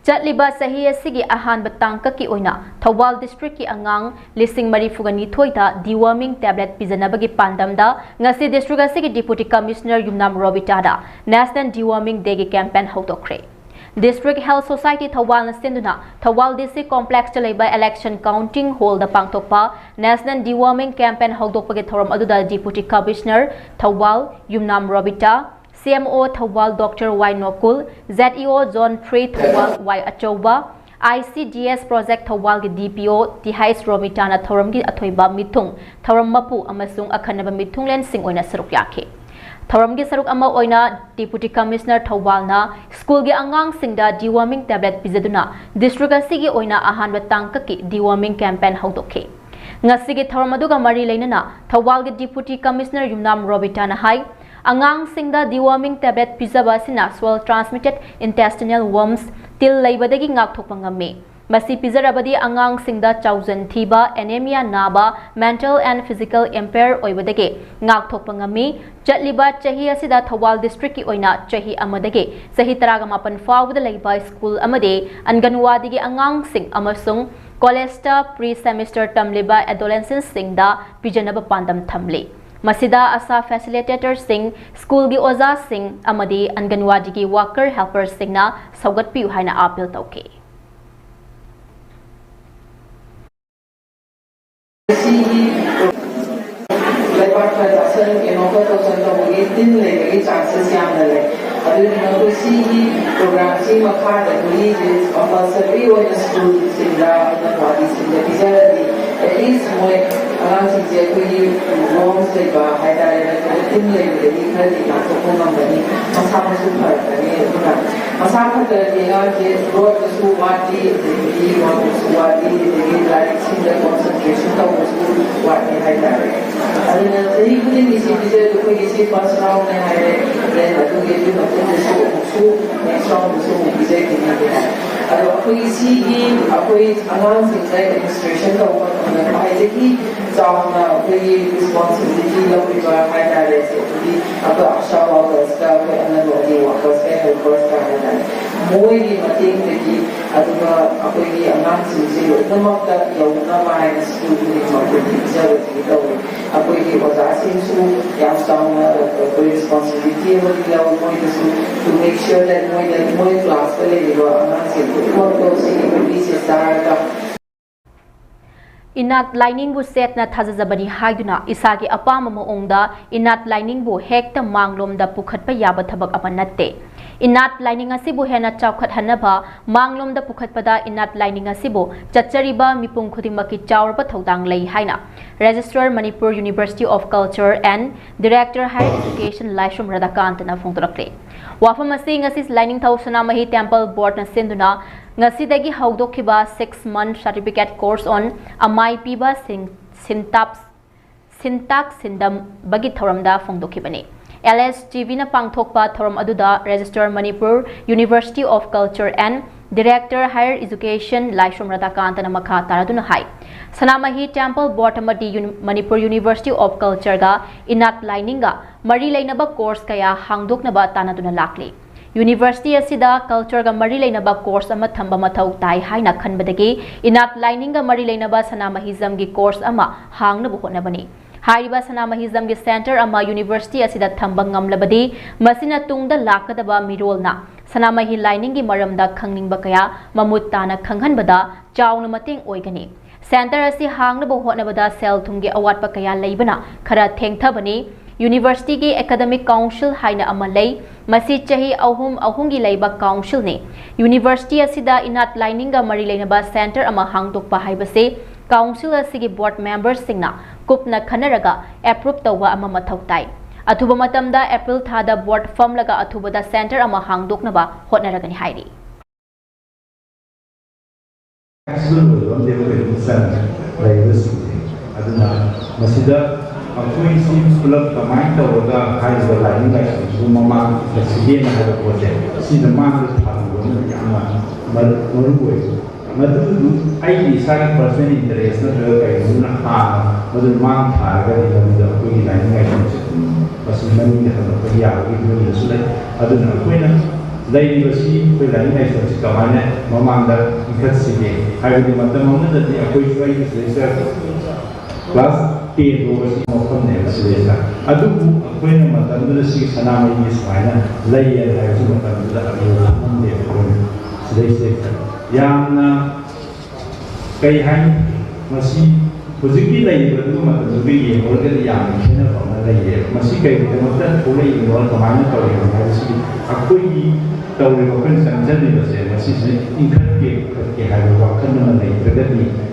Jatliba sahi asigi ahan batangka ki oina Thawal District ki angang lising marifugani thoida deworming tablet pijanabagi pandamda ngasi district asigi Deputy Commissioner Yumnam Robitada National Deworming Day gi campaign hawdokre District Health Society Thawal na sinduna Thawal DC Complex chalaiba election counting hall da pangtokpa National Deworming campaign hawdokpagi thoram aduda Deputy Commissioner Thawal Yumnam Robita CMO Thawal Dr. Y Nokul, ZEO Zone 3 Thawal Y Achoba, ICDS Project Thawal gi DPO Tihais Romitana Thoram gi Athoiba Mithung, Thoram Mapu amasung akhanaba mithung len sing oina saruk yake. Thoram gi saruk ama oina Deputy Commissioner Thawal na school gi angang singda deworming tablet pizaduna district asigi oina ahan batangka ki deworming campaign hawdokhe. Ngasigi thoram aduga mari leinana Thawal gi Deputy Commissioner Yumnam Robitana hai Angang singda deworming tablet pizaba sina swell transmitted intestinal worms til laibadagi ngakthokpa ngame masi pizarabadi angang singda chaujan thiba anemia naba mental and physical impair oibadagi ngakthokpa ngame chatliba chahi asida Thawal district ki oina chahi amadagi sahi 38 fawda laiba school amade anganwadi gi angang sing amasung college pre semester tamliba adolescents singda pijanaba pandam thamle Masida asa facilitator sing school gi oza sing amadi anganwadi gi worker helper sing na saugat piu haina appeal tauke
at least more around the wrongs they were highlighted in the company, Masama Super, Masama the road was who want the like similar concentration of what they highlighted. And the evening is easier to put his first round and I then I do get you the next round, so executive. ꯑꯗꯣ ꯑꯩꯈꯣꯏꯒꯤ ꯁꯤꯒꯤ ꯑꯩꯈꯣꯏ ꯑꯉꯥꯡꯁꯤꯡꯗ administration ꯇꯧꯕ ꯃꯇꯝꯗ ꯈ꯭ꯋꯥꯏꯗꯒꯤ ꯆꯥꯎꯅ ꯑꯩꯈꯣꯏꯒꯤ ꯔꯤꯁꯄꯣꯟꯁꯤꯕꯤꯂꯤꯇꯤ ꯂꯧꯔꯤꯕ ꯍꯥꯏꯇꯥꯔꯦ ꯑꯩꯈꯣꯏꯒꯤ ꯑꯩꯈꯣꯏ ꯑꯁꯥ ꯋꯥꯔꯀꯔꯁꯀ ꯑꯩꯈꯣꯏ ꯑꯪꯒꯟꯋꯥꯗꯤ ꯋꯥꯔꯀꯔꯁꯀ ꯍꯦꯜꯄꯔꯁꯀ ꯍꯥꯏꯇꯥꯔꯦ ꯃꯣꯏꯒꯤ ꯃꯇꯦꯡꯗꯒꯤ ꯑꯗꯨꯒ ꯑꯩꯈꯣꯏꯒꯤ ꯑꯉꯥꯡꯁꯤꯡꯁꯦ ꯂꯣꯏꯅꯃꯛꯇ ꯌꯧꯅꯕ ꯍꯥꯏꯅ ꯁ꯭ꯀꯨꯜ ꯈꯨꯗꯤꯡꯃꯛꯇ ꯄꯤꯖꯕꯁꯤ ꯇꯧꯋꯤ ꯑꯩꯈꯣꯏꯒꯤ ꯑꯣꯖꯥꯁꯤꯡꯁꯨ ꯌꯥꯝ ꯆꯥꯎꯅ ꯑꯩꯈꯣꯏ ꯔꯤꯁꯄꯣꯟꯁꯤꯕꯤꯂꯤꯇꯤ ꯑꯃꯗꯤ ꯂꯧꯋꯤ ꯃꯣꯏꯗꯁꯨ ꯇꯨ ꯃꯦꯛ ꯁ꯭ꯌꯣꯔ ꯗꯦꯠ ꯃꯣꯏ ꯀ꯭ꯂꯥꯁꯇ ꯂꯩꯔꯤꯕ ꯑꯉꯥꯡꯁꯤꯡ ꯈꯨꯗꯤꯡꯃꯛꯇꯣ ꯁꯤꯒꯤ ꯅꯨꯄꯤꯁꯦ ꯆꯥꯔꯒ
Inat lining-bu setna thajajabani haiduna isagi apama maongda inat lining-bu hekta manglomda pukhatpa yaba thabak ama natte inat lining asibu hena chawkhat hanaba manglomda pukhatpada inat lining asibu chachariba mipum khudimaki chawrba thodang lei haina Registrar Manipur University of Culture and Director Higher Education Laishum Radakantana phongdorakle wafam asi ngasi lining thawsana mahi temple board na senduna ngasidagi haudokhiba 6-month certificate course on amai piba syntax sindam bagi thoramda phongdokhibani LSGB na pangthokpa thoram aduda Registrar Manipur University of Culture and Director Higher Education Laishum Radakantana makha taraduna hai Sanamahi Temple Board amadi Manipur University of Culture ga inat lining ga mari leinaba course kaya hangdoknaba tanaduna lakli University asida culture ga mari leinaba course ama thamba mathau tai haina khanbadagi inat lining ga mari leinaba sanamahizam gi course ama hangna buhonabani Hariba sanamahizam gi center ama university asida thamba ngamlabadi masina tungda lakadaba mirolna sanamahi lining gi maramda khangningba kaya mamut tana khanghanbada chawna mateng oigani Center asi hangna buhonabada sel thumgi awatpa kaya leibana khara thengthabani University ki Academic Council haina amalai masi chahi ahum gi leiba council ne University asida inat lining ga mari leinaba center ama hangdokpa haibase council asigi board members singna kupna khanaraga approve tawwa ama mathau tai athuba matamda April thada board form laga athubada center ama hangdoknaba hotnaragani hairi
Aku isi sekolah kemain tahu dah hari berlain dah semua mama presiden ada projek si nama tu tahu yang merubah. Madu ai sana person interest na terkait dengan madu mang harga di dalam aku ini lain lain pasal mana ni kalau kerja itu ni sudah ada nak aku ni lain bersih aku lain lain seperti kamarnya mama anda ikat sini hari di mana mana tadi aku itu selesai kelas T2 maupun selesa. Aduh, aku ini macam tu sih sana ini semuanya lain ada semua macam tu ada selesa. Yang kayak masih positif lain berarti macam tu begini. Orang yang mana orang lain masih kayak macam boleh orang kemana tahu yang ada sih. Aku ini tahu lepas senjata ni masih ingkat ke hari waktu mana lain terjadi.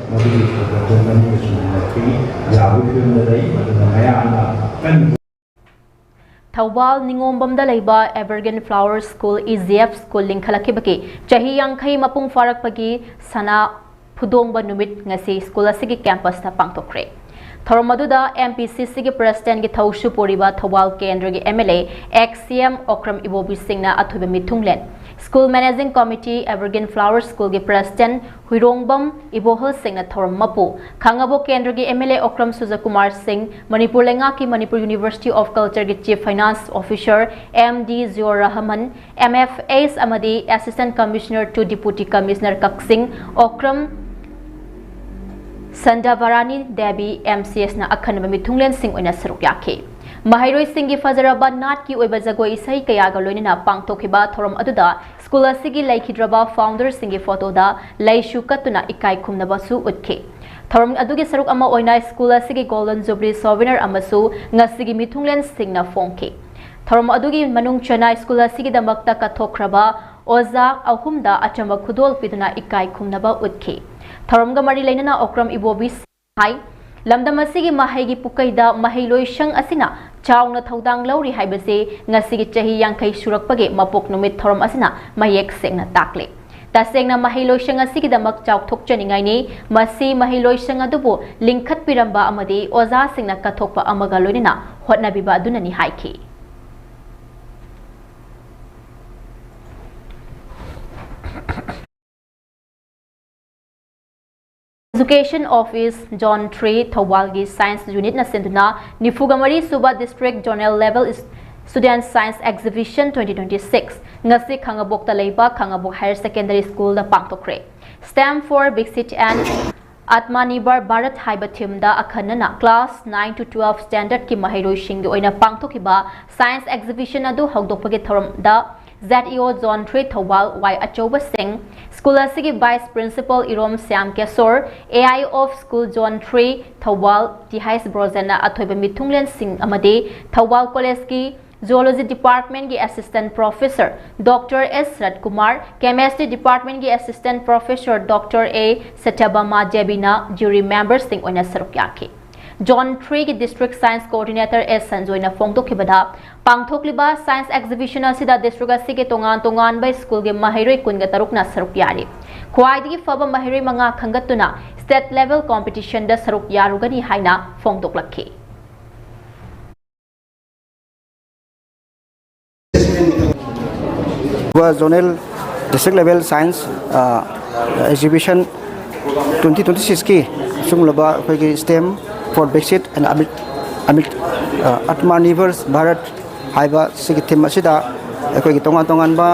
Thawbal Ningombamda leiba Evergreen Flower School EZF School lingkhalakibaki chahi yangkhai mapung farakpagi sana phudongba numit ngasi school asigi campus ta pangtokre Thoromaduda MPCC gi president gi thawshu poriba Thawbal Kendra gi MLA XCM Okram Ibobi Singna athuba mithunglen School Managing Committee Evergreen Flower School gi President Huirongbam Ibohol Singh na thoram mapu Khangabo Kendra gi MLA Okram Sujakumar Singh Manipur lenga ki Manipur University of Culture gi Chief Finance Officer MD Zior Rahman MFAs amadi Assistant Commissioner to Deputy Commissioner Kaksing Okram Sandavarani Debi MCS na akhanba mithunglen Singh oina saruk yakhe Mahairoi Singhi Fazaraba Nat ki oiba jagoi isai kaya ga loinina pangtokhiba thoram aduda school asigi laikhidraba founder Singhi photo da laishu katuna ikai khumnaba su utkhe thoram adugi saruk ama oina school asigi golden jubilee souvenir amasu ngasigi mithunglen Singna phongkhe thoram adugi manung chana school asigi damakta kathokraba oza ahumda achamba khudol piduna ikai khumnaba utkhe thoram ga mari leinana Okram Ibobi hai Lamdamasigi Mahagi Pukaida Mahiloishang Asina Chawna Thaudang Lauri Haibase Ngasigi Chahi Yankai Surakpage Mapok Numit Thoram Asina Mayek Sengna Takle Tasengna Mahiloishang Asigi Damak Chawk Thokchaningaini Masi Mahiloishang Adubu Linkhat Piramba Amadi Oza Singna Kathokpa Amagalonina Hotnabiba Dunani Haiki Education Office John 3 Thawalgi Science Unit na senduna Nifugamari Suba District Journal Level Student Science Exhibition 2026 ngasi Khangabok ta leiba Khangabok Higher Secondary School da pangtokre. STEM for Big City and Atmanirbhar Bharat haiba theme da akhanana class 9 to 12 standard ki mahairoi sing gi oina pangthokiba science exhibition adu hogdokpagi thoram da ZEO Zone 3 Thawal Y Achoba Singh School asigi Vice Principal Irom Syam Kesor AI of School Zone 3 Thawal Tihais Brozena athoiba mithunglen Singh amade Thawal College ki Zoology Department ki Assistant Professor Dr. S. Radkumar, Chemistry Department ki Assistant Professor Dr. A. Satyabama Jebina, jury members sing oina sarukyaki. John 3 ki District Science Coordinator S. Sanjoyna Fongtokibada, Pangthokliba Science Exhibition asida District asige tongan by school ki mahiroi kunga tarukna sarukyari. Khwaidigi faba mahiroi manga khangatuna state level competition da sarukyarugani haina Fongtoklakhi.
Zonal district level science exhibition 2026 ki sunglaba khoi STEM for Brexit and Atmanirbhar Bharat haiba sigi theme asida khoi tongan ba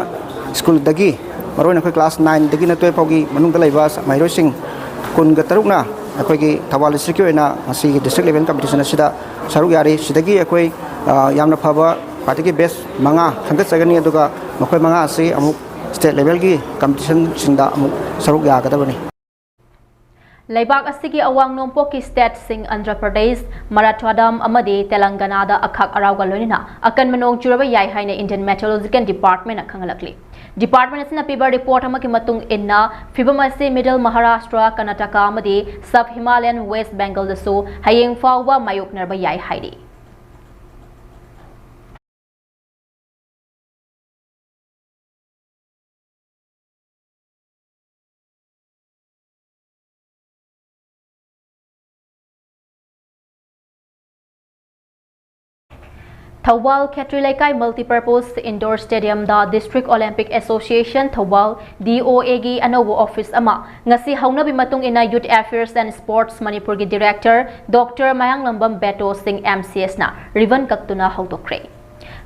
school dagi maroina khoi class 9 dagi na 12 pagi manung dalaiba mairo sing kun ga taruk na khoi gi Thawal district ki na asi district level competition asida saruk yari sidagi khoi yamna phaba party ki best manga thangkat sagani aduga makhoi manga asi amuk state level ki competition singda amuk saruk ya gadabani
Laibak asigi awang nompok ki state sing Andhra Pradesh Marathwadam amadi Telangana da akhak arauga loina akan manong churaba yai haina Indian Meteorological Department akhangalakli Department asina piba report amaki matung inna Fibamasi Middle Maharashtra Karnataka amadi Sub Himalayan West Bengal da so hayeng fawwa mayok narba yai haidi Thawal Khetrilaikai Multipurpose Indoor Stadium da District Olympic Association Thawal DOA gi anowo office ama ngasi hauna bi matung ina Youth Affairs and Sports Manipur gi Director Dr. Mayanglambam Beto Singh MCS na ribbon kaktuna hautokre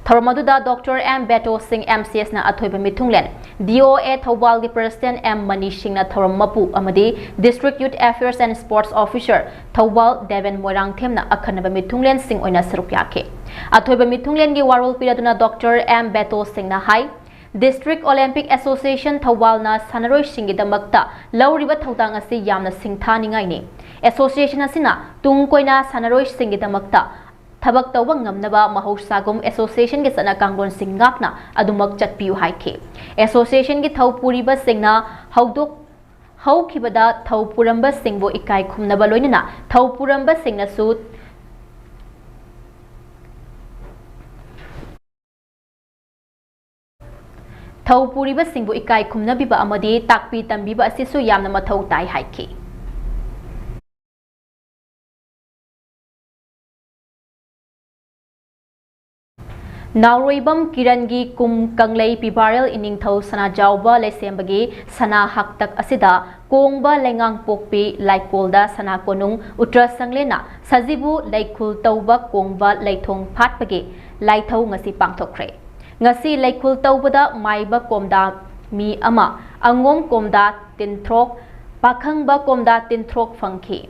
Thormaduda Dr. M Beto Singh MCS na athoiba mithunglen DOA Thawal gi President M Manish Singh na Thormapu amadi District Youth Affairs and Sports Officer Thawal Devin Moirang Them na akhanaba mithunglen sing oina sarukyake athoiba mithunglen gi warol piraduna Dr. M Beto Singh na hai District Olympic Association Thawal na sanaroi singi damakta lauriba thodang asi yamna singthaningai ni Association asina tungkoina sanaroi singi damakta Thabak tawba ngamnaba mahausagum association gi sana kanglon singakna adumak chatpiu haike association gi thawpuriba singna haudok haukibada thawpuramba singbo ikai khumnaba loinana thawpuramba singna su thawpuriba singbo ikai khumnabiba amadi takpi tambiba asisu yamna mathau tai haike Nauroibam Kirangi Kum Kanglei Pibarel Iningthau Sana Jauba Lesembagi Sana Haktak Asida Kongba Lengang Pokpi Laikolda Sana Konung Utra Sanglena Sajibu Laikul Tauba Kongba Laithong Phatpagi Laithau ngasi pangthokre ngasi Laikul Taubada Maiba Komda Mi Ama Angom Komda Tintrok Pakhangba Komda Tintrok Fangki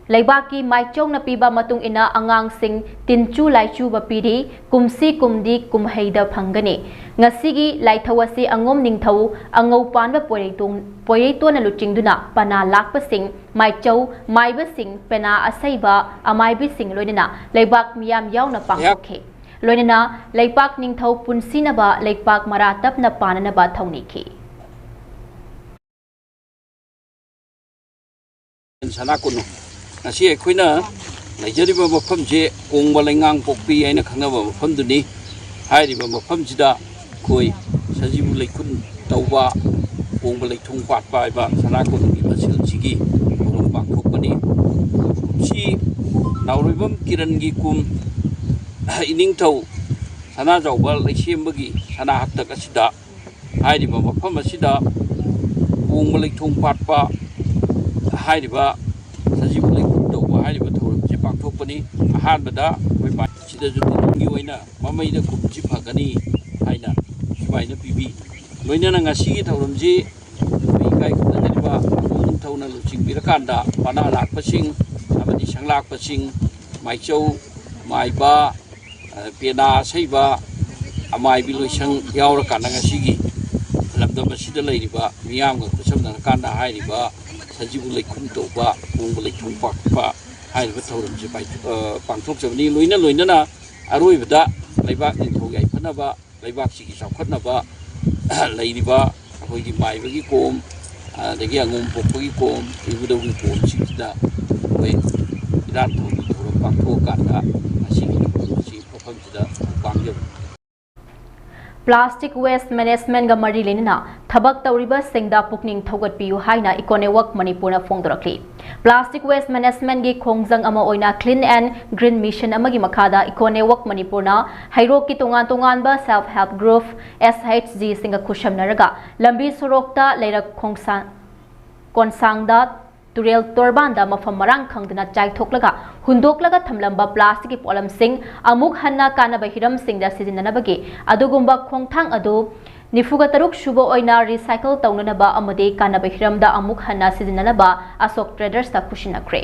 Laibaki Maichong na piba matung ina angang sing tinchu laichu bapiri kumsi kumdi kumhaida phangani ngasigi laithawasi angom ningthau angau panba poreiton na luchingduna pana lakpa sing maichau maiba sing pena asaiba amaibi sing loinina laibak miyam yauna pangkhe loinina laipak ningthau punsinaba laipak maratap na panana ba thauniki
Sanakunu Nasi akhuna Nigeria mafam je kongba lengang pokpi aina khanaba mafam duni hairiba mafam sida khoi sajibu leikun tauba kongba leithung patpa iba sanakun gi masil sigi orong pangthokpani si nauribam kiran gi kum iningthau sana jauba leisembagi sana haktak asida hairiba mafam asida kongba leithung patpa hairiba ꯍꯥꯏꯗꯣꯛꯄꯅꯤ ꯑꯍꯥꯟꯕꯗ ꯑꯩꯈꯣꯏ ꯁꯤꯗꯁꯨ ꯇꯨꯡꯒꯤ ꯑꯣꯏꯅ ꯃꯃꯩꯗ ꯈꯨꯝꯁꯤ ꯐꯒꯅꯤ ꯍꯥꯏꯅ ꯁꯨꯃꯥꯏꯅ ꯄꯤꯕꯤ ꯂꯣꯏꯅꯅ ꯉꯁꯤꯒꯤ ꯊꯧꯔꯝꯁꯤ ꯑꯩꯈꯣꯏ ꯏꯀꯥꯏ ꯈꯨꯝꯅꯖꯔꯤꯕ ꯅꯤꯡꯊꯧꯅ ꯂꯨꯆꯤꯡꯕꯤꯔꯀꯥꯟꯗ ꯃꯅꯥ ꯂꯥꯛꯄꯁꯤꯡ ꯑꯃꯗꯤ ꯁꯪꯂꯥꯛꯄꯁꯤꯡ ꯃꯥꯏꯆꯧ ꯃꯥꯏꯕ ꯄꯦꯅꯥ ꯑꯁꯩꯕ ꯑꯃꯥꯏꯕꯤ ꯂꯣꯏꯁꯪ ꯌꯥꯎꯔꯀꯥꯟꯗ ꯉꯁꯤꯒꯤ ꯂꯝꯗꯝ ꯑꯁꯤꯗ ꯂꯩꯔꯤꯕ ꯃꯤꯌꯥꯝꯒ ꯈꯨꯠꯁꯝꯅꯔꯀꯥꯟꯗ ꯍꯥꯏꯔꯤꯕ ꯁꯖꯤꯕꯨ ꯂꯩꯈꯨꯟ ꯇꯧꯕ ꯀꯣꯡꯕ ꯂꯩꯊꯣꯡ ꯄꯥꯛꯄ ꯍꯥꯏꯔꯤꯕ ꯊꯧꯔꯝꯁꯦ ꯄꯥꯡꯊꯣꯛꯆꯕꯅꯤ ꯂꯣꯏꯅꯅ ꯑꯔꯣꯏꯕꯗ ꯂꯩꯕꯥꯛ ꯅꯤꯡꯊꯧ ꯌꯥꯏꯐꯅꯕ ꯂꯩꯕꯥꯛꯁꯤꯒꯤ ꯆꯥꯎꯈꯠꯅꯕ ꯂꯩꯔꯤꯕ ꯑꯩꯈꯣꯏꯒꯤ ꯃꯥꯏꯕꯒꯤ ꯀꯣꯝ ꯑꯗꯒꯤ ꯑꯉꯣꯝ ꯄꯣꯛꯄꯒꯤ ꯀꯣꯝ ꯏꯕꯨꯙꯧꯒꯤ ꯀꯣꯝꯁꯤꯡꯁꯤꯗ ꯑꯩꯈꯣꯏ ꯏꯔꯥꯠ ꯊꯧꯅꯤ ꯊꯧꯔꯝ ꯄꯥꯡꯊꯣꯛꯑꯀꯥꯟꯗ ꯉꯁꯤꯒꯤ ꯊꯧꯔꯝꯁꯤ ꯃꯐꯝꯁꯤꯗ ꯄꯥꯡꯖꯕꯅꯤ
Plastic waste management ga mari lenina thabak tawriba singda pukning thogatpiu haina Econewak Manipurna phongdorakli Plastic waste management gi khongjang ama oina clean and green mission amagi makhada Econewak Manipurna hairok ki tongan ba self help group SHG singa khushamnaraga lambi sorokta leirak konsangda Turel Torbanda mafam marang khangdana chai thoklaga hundoklaga thamlamba plastic ki polam sing amuk hanna kana bahiram sing da sizinanabagi adugumba khongthang adu nifuga taruk shubo oina recycle tawnanaba amade kana bahiram da amuk hanna sizinanaba Asok Traders ta khusinakre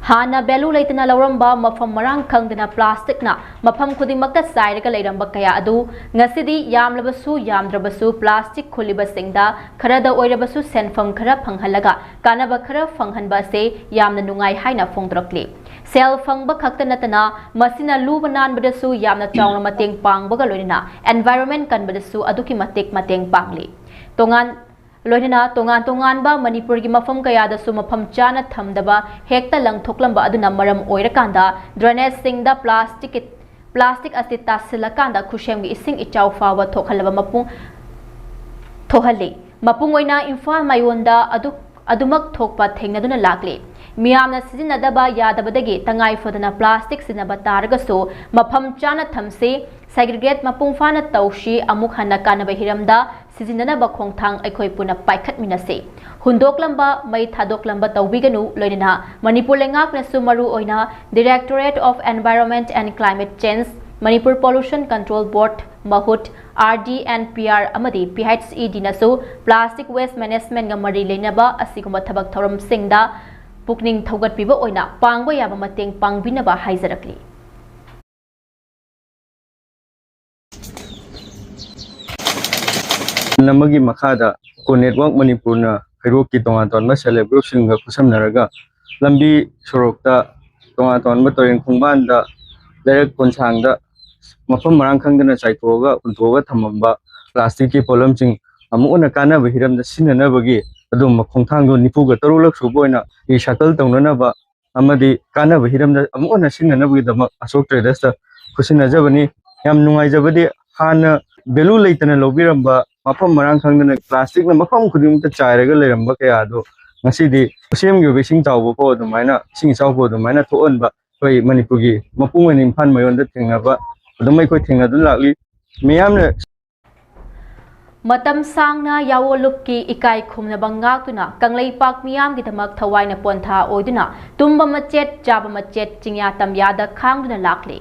Hana belu leitana lauramba mafam marang khangdana plastic na mafam khudimakta sairaga leiramba kaya adu ngasidi yamlabasu yamdrabasu plastic khuliba singda kharada oirabasu senfam khara phanghalaga kanaba khara phanghanba se yamna nungai haina phongdrakli sel phangba khakta natana masina luba nanbadasu yamna chawna mateng pangbaga loina environment kanbadasu aduki mateng pangli tongan Loinana tongan ba Manipur gi mafam kaya da su mafam chana thamdaba hekta lang thoklamba aduna maram oirakanda drainage singda plastic asti tasilakanda khushem gi ising ichau fawa thokhalaba mapung mapung oina Imphal mayonda adumak thokpa thengnaduna lakli miyamna sizinadaba yadabadagi tangai fodana plastic sinaba taragasu mafam chana thamse segregate mapung fana taushi amuk hanna kanaba hiramda sizinanaba khongthang aikoi puna paikhat minase hundoklamba mai thadoklamba tawbiganu loinana Manipur lengak nasu maru oina Directorate of Environment and Climate Change Manipur Pollution Control Board Mahut RD and PR amadi PHED nasu plastic waste management ga mari leinaba asiguma thabak thoram singda pukning thogatpiba oina pangba yaba mateng pangbinaba haizarakli
Namagi Makada, Ko Network Manipurna, Hiroki Tongaton, Masala Brushing, Kusam Naraga, Lambi Sorokta, Tongaton, Matorin Kumbanda, Derek Konsanga, Mafam Marankangana Saitoga, Untoga Tamamba, Plastic Polumching, Amuna Kana, Vihiram the Sinanabagi, Adum Kongtango, Nipuga, Torulak Suboina, he shuttled Tonganaba, Amadi, Kana Vihiram the Amuna Sinanabi, the Asok Traders, Kusina Javani, Yam Nungajabadi, Hana, Belu Laitana Lobiramba. Mafam marang khangdana plastic na mafam khudimta chairaga leramba kaya do ngasidi kusem gi besing tawbo ko dumaina sing chawbo dumaina thoonba koi Manipur gi mapung ani Imphal mayonda thingnaba adumai koi thingnadu lakli miyamna
Matam sangna yawolupki ikai khumna bangak tuna kanglei pak miyam gi dhamak thawaina pontha oiduna tumba machet chaba machet chingya tamyada khangduna lakli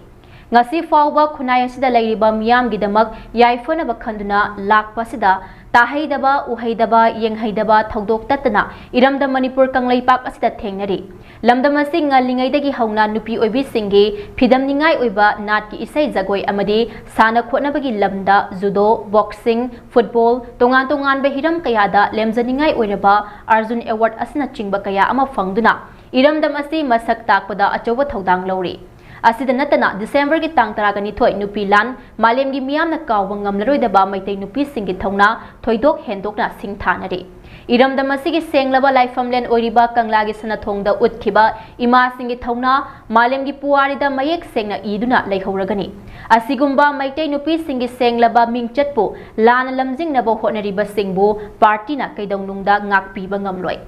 ngasi fawba khunai asida leiriba miyam gi damak yaifona bakhanduna lakpa sida tahaidaba uhaidaba yenghaidaba thodok tatna iramda Manipur kanglei pak asida thengnari lamdam asing ngalingai dagi hauna nupi oibi singi phidam ningai oiba nat ki isai jagoi amadi sana khona bagi lamda judo boxing football tongan be hiram kayada lemjaningai oiraba Arjun Award asna chingba kaya ama fangduna iramdam asi masak takpada achoba thodang lori Asida natana December ki tang taragani thoi nupi lan malem gi miyam na kawba ngamlaroidaba maitei nupi singi thongna thoidok hendokna singthanari iramdam asigi senglaba laifamlen oiriba kangla gi sanathongda utkhiba ima singi thongna malem gi puarida mayek sengna iduna leihauragani asigumba maitei nupi singi senglaba mingchatpu lan lamjingnaba honariba singbu party na kaidongnungda ngakpiba ngamloi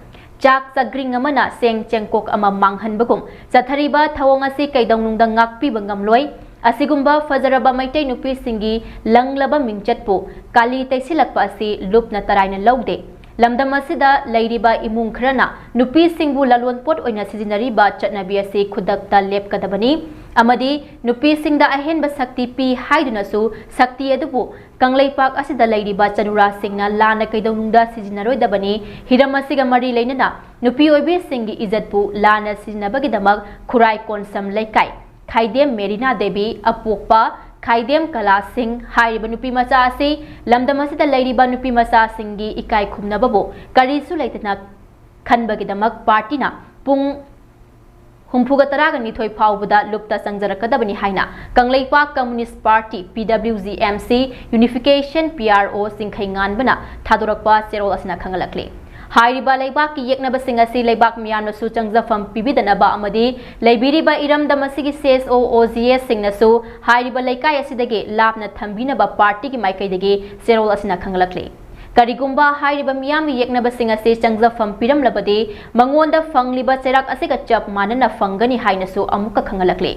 Chak sagring amana seng chengkok ama manghanbagum zathariba thawong asi kaidongnungda ngakpiba ngamloi asigumba fazaraba maitei nupi singi langlaba mingchatpu kali taisilakpa asi lupna taraina lawde lamdam asida leiriba imung khrana nupi singbu lalonpot oina sijinariba chatnabi ase khudakta lepkadabani amadi nupi singda ahenba sakti pi haiduna sakti adubu kanglaipak asida leiriba chanura singna lana kaidaunungda sijinaroidabani hiram asiga mari leinana nupi oibe singi izatpu lana sijinabagidamak khurai konsam laikai khaidem merina devi apokpa khaidem kala singh hairiba nupi macha ase lamdam asida leiriba nupi macha singgi ikai khumnababu karisu leitana khanbagidamak party na pung humpuga taraga nithoi phawbada lupta sangjarakadabani haina kanglaipa communist party pwgmc unification pro singkhai nganbana thadorakpa serol asina khangalakle hairiba leibak ki yeknaba singasi leibak miyamna su changjafam pibidanaba amadi leibiriba iramdam asigi CSO OGS singnasu hairiba leikai asidage lapna thambinaba party ki maikaidage serol asina khangalakle Karigumba hairiba miyamni yeknaba singasi changjafam piramlabadi mangonda fangliba cherak asiga chap manana fangani hainasu amuka khangalakle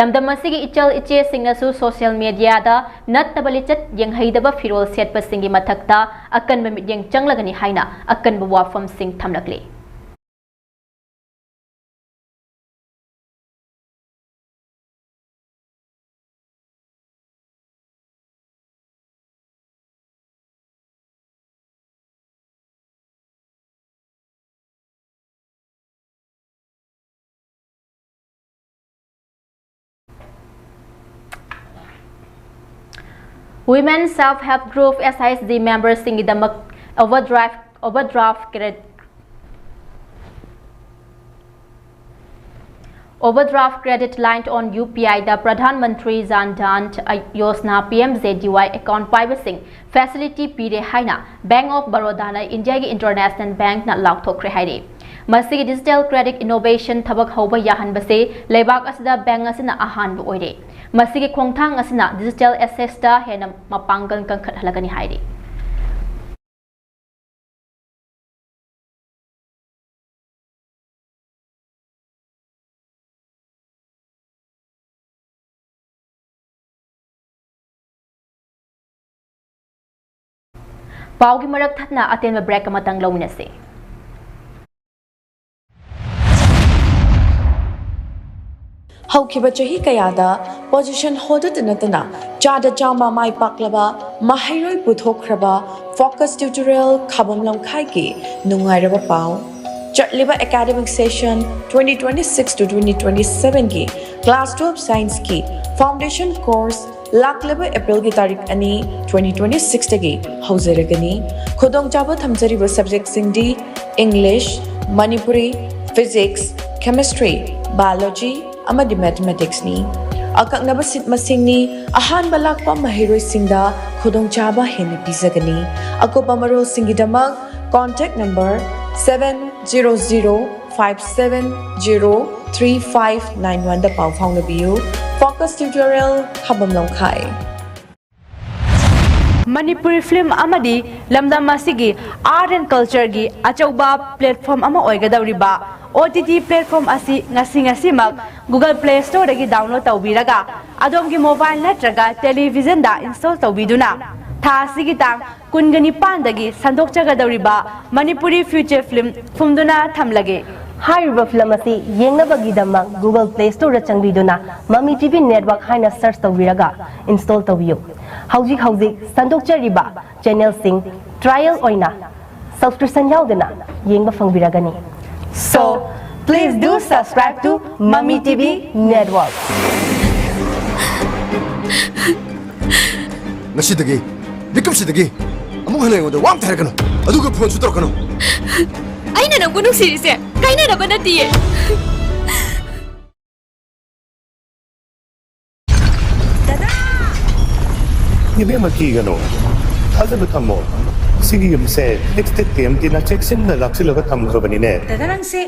lamdam asigi ichal iche singnasu social media da nattabalichat yenghaidaba firol setpa singi mathakta akanba midyeng changlagani haina akanba wafam sing thamlakle Women self-help group SISD members sing the overdraft credit line on UPI the Pradhan Mantri Jan Dhan Yosna PMJDY account pricing facility pire haina Bank of Baroda na India International Bank na laukthokre haire masigi digital credit innovation thabak hoba yahan base leibak asida bank asina ahan bu oire masigi khongthang asina digital assets da hena mapangal kangkhat halagani haire paugi marak thatna atenba break amatang lawinase
Haukiba chahi kayada position hoda natana chada chama mai paklaba mahairoi puthokraba focus tutorial khabam lamkhai ki nungairaba pau chatliba academic session 2026 to 2027 ki class 12 science ki foundation course lakleba April ki tarik ani 2026 tagi hauzaragani khodong chaba thamjariba subject singdi English Manipuri physics chemistry biology amadi mathematics ni akaknaba sit masing ni ahan balakpa mahiroi singda khodong chaba hen pizagani akopa marol singidamak contact number 70057035591 da pau phang nabiu focus tutorial khabam longkhai
Manipuri film amadi lamdam masigi art and culture gi achauba platform ama oigadawriba OTT platform asi ngasi mak Google Play Store dagi download tawbiraga adomgi mobile natraga television da install tawbiduna tha sigi tang kungani pandagi sandokchagadawriba Manipuri future film fumduna thamlage
Hariba film asi yengnabagidamak Google Play Store da changbiduna Mami TV network haina search tawbiraga install tawbiyo hauji sandokchariba channel sing trial oina subscription yaudena yengba fangbiragani
So please do subscribe to Mami TV network
Nasidagi Bikamsidagi among hanayonda wam tharagano aduga phone su torkano
aina nangbu nungsirise kaina na banatiye
Ibe makigano Azab thammo Sigi yumse next time tina checksin na laksila tham khabani ne
dadarang se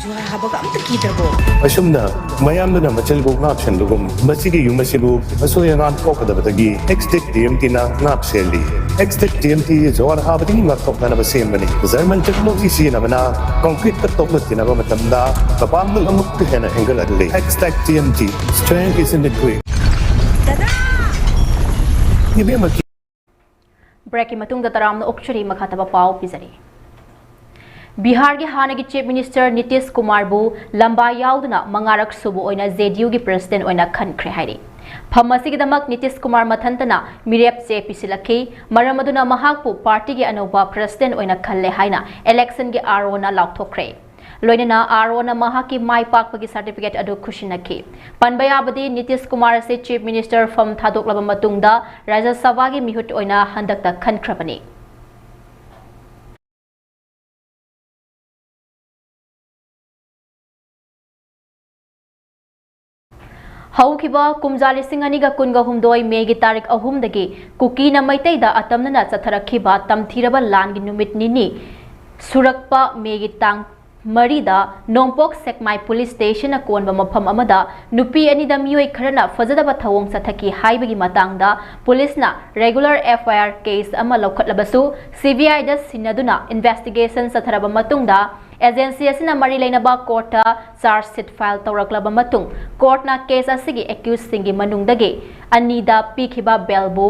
juha habaga amta kidrabo
Asumna mayam na machal go ngap chen lugum masigi yumasibu asoya ngan kokadabagi next time tina ngap seli next time ti jawar habati ngap tok na basem bani German technology si na bana concrete ka tok tina ba matamda babam ng amuk hena angle adli next TMT strength is in the quick
Break matung da taram na okchuri makhataba pau pizari Bihar के हाना की chief minister Nitish Kumar बु लंबा याउदना मंगारक सुबु ओइना JDU की president ओइना खनख्रे हाइरि फमसिगिदमक Nitish Kumar मथंतना मिरेप चे पिसिलखि मरमदुना महाकपु party के अनोबा president ओइना खल्ले हाइना election के आरोना लाउथोख्रे लोइना आरोना महाकी माई पाकपगी सर्टिफिकेट अदु खुशिनखि पनबयाबदी नीतीश कुमार से चीफ मिनिस्टर फम थादोकलबा मतुंगदा राज्य सभा की मिहुत ओइना हंदकता खनख्रबनी हौखिबा कुमजा लिसिंग अनिगा कुनगा हुमदोय मेगी तारीख अहुमदगी कुकीना मैतैदा अतमना चथरखिबा तमथिरबा लानगी नुमित निनी सुरक्पा मेगी तांग मरीदा नोंपोक सेकमाई पुलिस स्टेशन कोनबा मफम अमदा नुपी अनिदा मियोय खरना फजदबा थवोंग सथकी हाइबगी मतंगदा पुलिसना रेगुलर एफआईआर केस अमा लौखटलबसु सीबीआई दा सिनदुना इन्वेस्टिगेशन सथरबा मतुंगदा एजेंसी असिना मरी लेनबा कोर्टा चार्ज शीट फाइल तौरक्लबा मतुंग कोर्टना केस असिगी एक्यूज सिंगी मनुंगदगे अनिदा पीखिबा बेलबु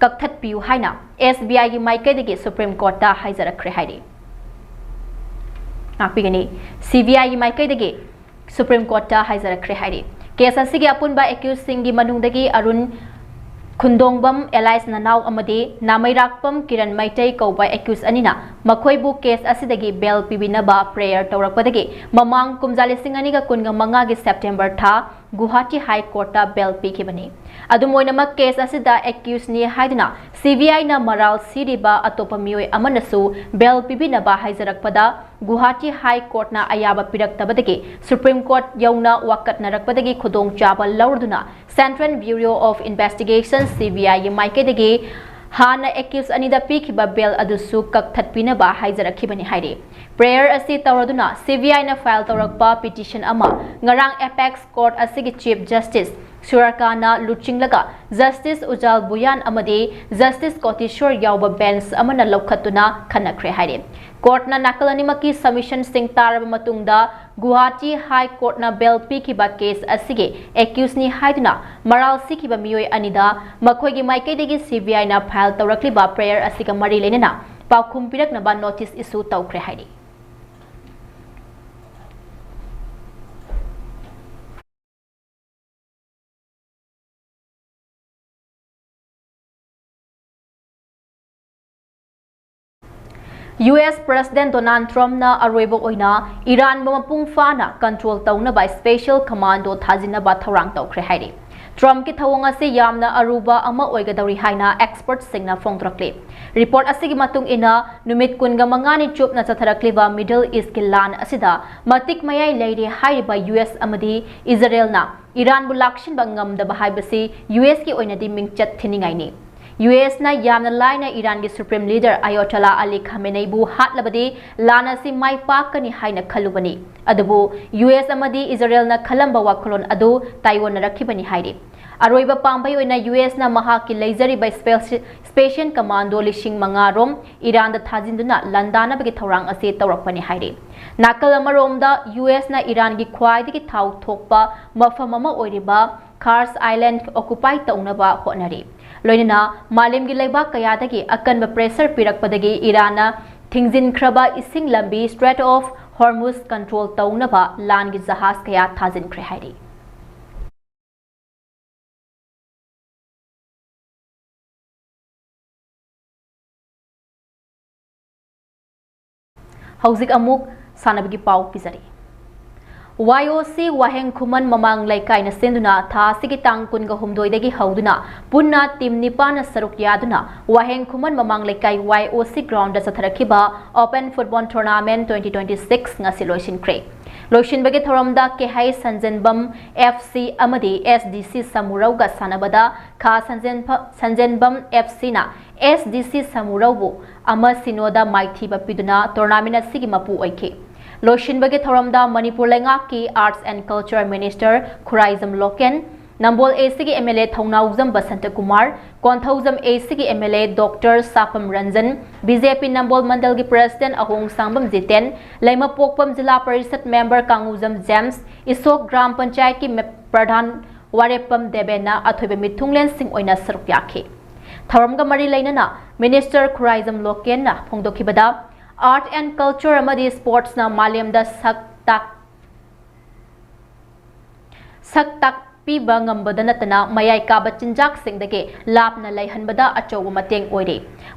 कक्थटपियु हाइना एसबीआई की माइकेदगी सुप्रीम कोर्टा हाइजरखरे हाइरि नापीगनी सीबीआई की माइकेदगी सुप्रीम कोर्टा हाइजरखरे हाइरि केस असिगी अपुनबा एक्यूज सिंगी मनुंगदगी अरुण खुंदोंगबम एलाइस ननाव अमदे नामैराकपम किरण मैतै कौबा एक्यूज अनिना मखोइबु केस असिदगी बेल पिबिनबा प्रेयर तौरकपदगी ममांग कुमजा लिसिंग अनिगा कुनगा मंगागी सेप्टेम्बर था गुवाहाटी हाई कोर्टा बेल पीखिबनी अदुमोइनमक केस असिदा एक्यूज नि हाइदना सीबीआई ना मराल सिरिबा अतोपा मियोय अमनसु बेल पिबिनबा हाइजरकपदा गुवाहाटी हाई कोर्टना अयाबा पिरक्तबदगी सुप्रीम कोर्ट यौना वाकटनरकपदगी खुदोंग चाबा लौरदुना central bureau of investigation CBI माइकेदगी हाना एक्यूज अनिदा पीखिबा बेल अदुसु कक्थटपिनबा हाइजरखिबनी हाइरि प्रेयर असी तौरदुना सीबीआई ना फाइल तौरकपा पिटिशन अमा ngarang apex court asigi chief justice surakana luchinglaga justice ujal buyan amadi justice kotishwar yauba bench amana lokhatuna khanakre haire court na nakalanimaki submission sing taraba matungda guwahati high court na bail pikiba case asigi accused ni haiduna maral sikiba miyoi anida makhoigi maikaidegi CBI na file tawrakliba prayer asiga mari lenena paukhum piraknaba notice issue tawkre haire US President Donald Trump na aroibo oina Iran mapung fana control tauna by special commando thajina ba thorang tawkhre hairi Trump ki thawong ase yamna aruba ama oigadari haina expert singna phongtrakle report asigi matung ina numit kunga mangani chup na chatharakle ba Middle East ki lan asida matik mayai leire hairi ba US amadi Israel na Iran bu lakshin ba ngamda ba haibasi US ki oina di mingchat thiningai ni US na yamna laina Iran ki supreme leader Ayatollah Ali Khamenei bu hatlabadi lana si mai pakani haina khalubani adubu US amadi Israel na khalamba wakolon adu Taiwan na rakhibani hairi aroiba pambai oina US na maha ki leizari by special commando lishing mangarom Iran da thajinduna landana bagi thorang ase tawrakpani hairi nakal amarom da US na Iran gi khwaidi ki thau thokpa mafam ama oiriba Kars Island occupy taunaba honari loinana malim gi leiba kayadagi akanba pressure pirakpadagi Irana thingzin khraba ising lambi Strait of Hormuz control taunaba lan gi jahaz kaya thajin khre hairi hauzik amuk sanabgi pau pizari YOC Waheng Kuman Mamang Laikai na senduna tha sigi tang kunga humdoidagi hauduna punna team nipana saruk yaduna Waheng Kuman Mamang Laikai YOC ground da satharakiba Open Football Tournament 2026 ngasi loishin kre loishin bagi thoramda ke hai Sanjenbam FC amadi SDC Samurau ga sanabada kha Sanjenbam FC na SDC Samurau bu ama sinoda maithi ba piduna tournament sigi mapu oike Loshin bagi thoramda Manipur Lengak ki Arts and Culture Minister Khuraizam Loken Nambol ACG MLA Thaunauzam Basanta Kumar Konthauzam ACG MLA Dr. Sapam Ranjan BJP Nambol Mandal ki President Ahong Sangbam Jiten Laima Pokpam Jila Parisat Member Kanguzam James Isok Gram Panchayat ki Pradhan Warepam Debena Athoibe Mithunglen Singh oina saruk yakhe Thoramga mari lainana Minister Khuraizam Loken na phongdokhibada Art and Culture amadi Sports na malemda saktak piba ngambada natana mayai kaba chinjak singdage lapna laihanbada achowa mateng oire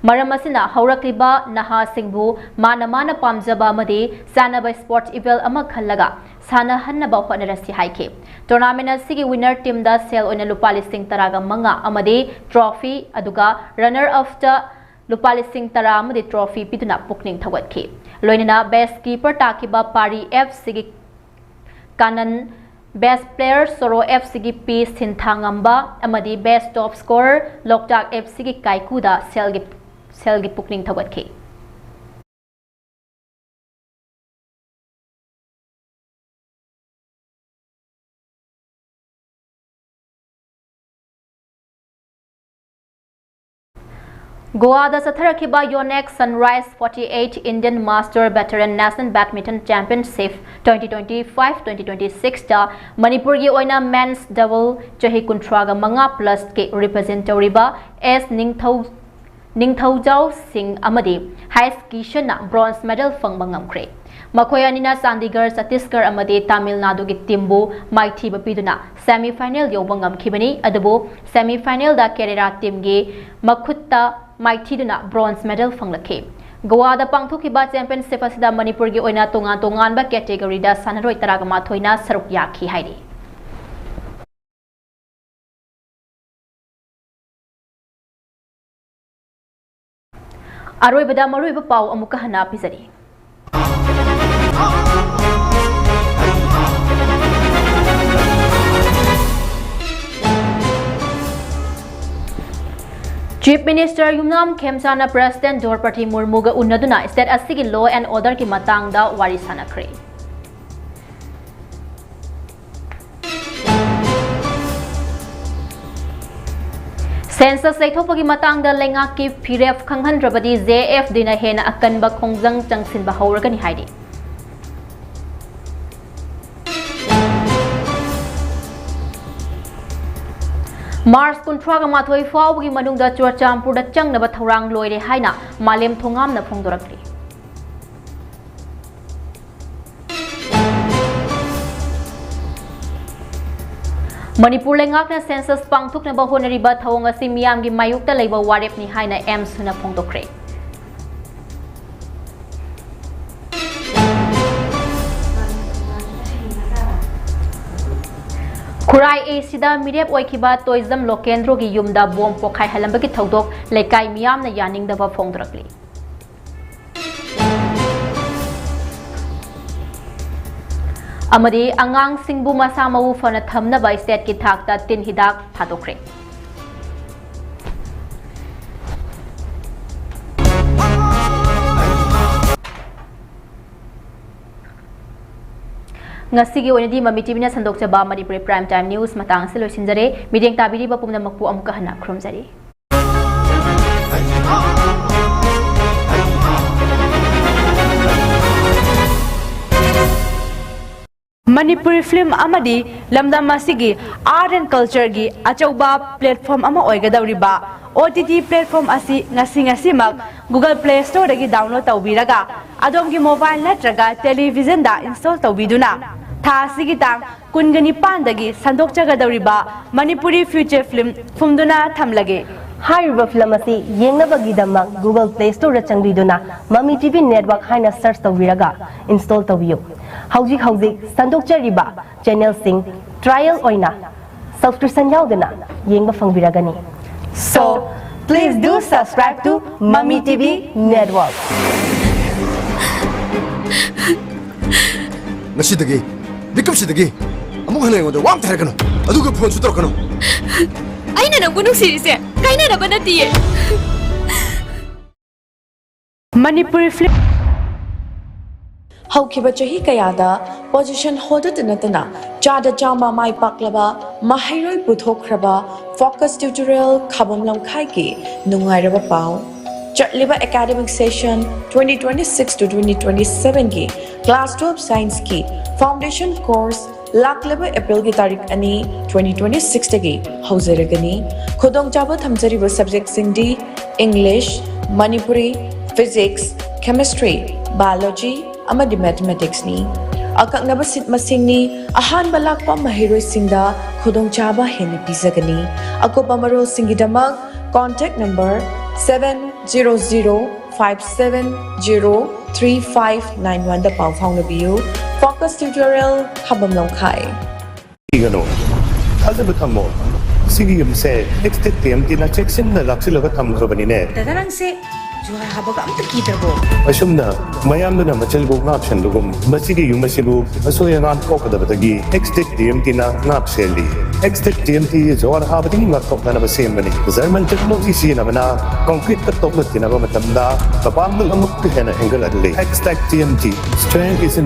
maram asina haurakliba naha singbu mana pamjaba amadi sanaba sports event ama khallaga sana hannaba honarasi haike tournament asigi winner team da sel oina lupa listing taraga manga amadi trophy aduga runner of the lupa listing tara amadi trophy pituna pukning thawatki loinana best keeper takiba pari fc kanan Best Player Soro FC gi P Sinthangamba amadi Best Top Scorer Loktak FC gi Kaikuda selgi pukning thawatki Goa da satharakiba Yonex Sunrise 48 Indian Master Veteran National Badminton Championship 2025-2026 da Manipur gi oina men's double chahi kuntraga manga plus ke representative S Ningthaujau Singh amadi high ski na bronze medal fangbangam Makoy anina Chandigarh Chhattisgarh amadi Tamil Nadu gi timbu maithiba piduna semi final yobangam khibani adubu semi final da Kerala team gi makhutta maithiduna bronze medal fanglakhe Goa da pangthokiba championship asida Manipur gi oina tongan ba category da sanaroi taragama thoina saruk yakhi hairi Aroibada maruiba pau amuka hana pizari Chief Minister Yumnam Khemsana President Dorpati Murmuga Unaduna State Asigi Law and Order ki matangda wari sanakre. Census Laithopagi matangda lengak ki PRF khanghandrabadi JF dina hena akanba khongjang changsinba hauragani haidi. Mars kuntraga mathoi fawgi manungda Churchampurda changnaba thorang loire haina malem thongamna phongdorakri Manipur lengakna census pangthuknaba honariba thawong asi miyamgi mayukta leiba warepni haina suna phongdokre Kurai Asida Mirep Oikiba Toism Lokendro gi Yumda Bom Pokai Halambaki Thodok Lekai Miyamna Yaning Dava Phongdrakli Amadi Angang Singbu Masamawu Fana Thamna by State ki Thakta Tin Hidak Thadokre Ngasigi onadi MAMITV na sandokjaba Manipuri Prime Time News matang se loisinjare mideng tabiriba pumnamakpu amka hana khurumjari
Manipuri film amadi lamdam asigi art and culture gi achauba platform ama oigadawriba OTT platform asi ngasi mak Google Play Store dagi download tawbiraga adom gi mobile natraga television da install tawbiduna tha sigi tang kungani pandagi sandok chagadawriba Manipuri future film fumduna thamlage
Haiba film asi yengnabagidamang Google Play Store changbiduna MAMITV network haina search tawbiraga install tawbiyo Hauji sandok chariba channel sing trial oina subscription yaudana yengba fangbiragani
So please do subscribe to MAMITV network
Nasidagi Bikamsidagi among hana ngoda wam tharakano aduga phone su torkano
Aina nang bunung series e kaina na banati
Manipuri film
Haukiba chahi kayada position hodat natana chada chama mai paklaba mahairoi puthokraba focus tutorial khabam lamkhai ki nungairaba pau chatliba academic session 2026 to 2027 ki class 12 science ki foundation course lakleba April ki tarik ani 2026 tagi hauzaragani khodong chaba thamjariba subjects sindi English Manipuri physics chemistry, biology, amadi mathematics ni. Akaknaba sit masingni ahanba lakpa mahiroi-singda khudongchaba henna pizagani. Akopa marol-singidamak contact number 70057035591 da pau phaunabiyu. Focus tutorial Khabam Longkhai.
Igano. Alda betamo. Sige yumse exit TMT na check sim na laksilaga thamgrabani ne.
Tadarang se juha habaga amta kitrabo.
Asumna mayam na machalbog na option dugum masigi yumasibu asoyan kokadabagi exit TMT na napseli. Exit TMT jawar habati ngakok na basembani. German technology sina mana concrete katok na tinaba matamda kapamul amuk tihena hengal adli. Exit TMT strength is in the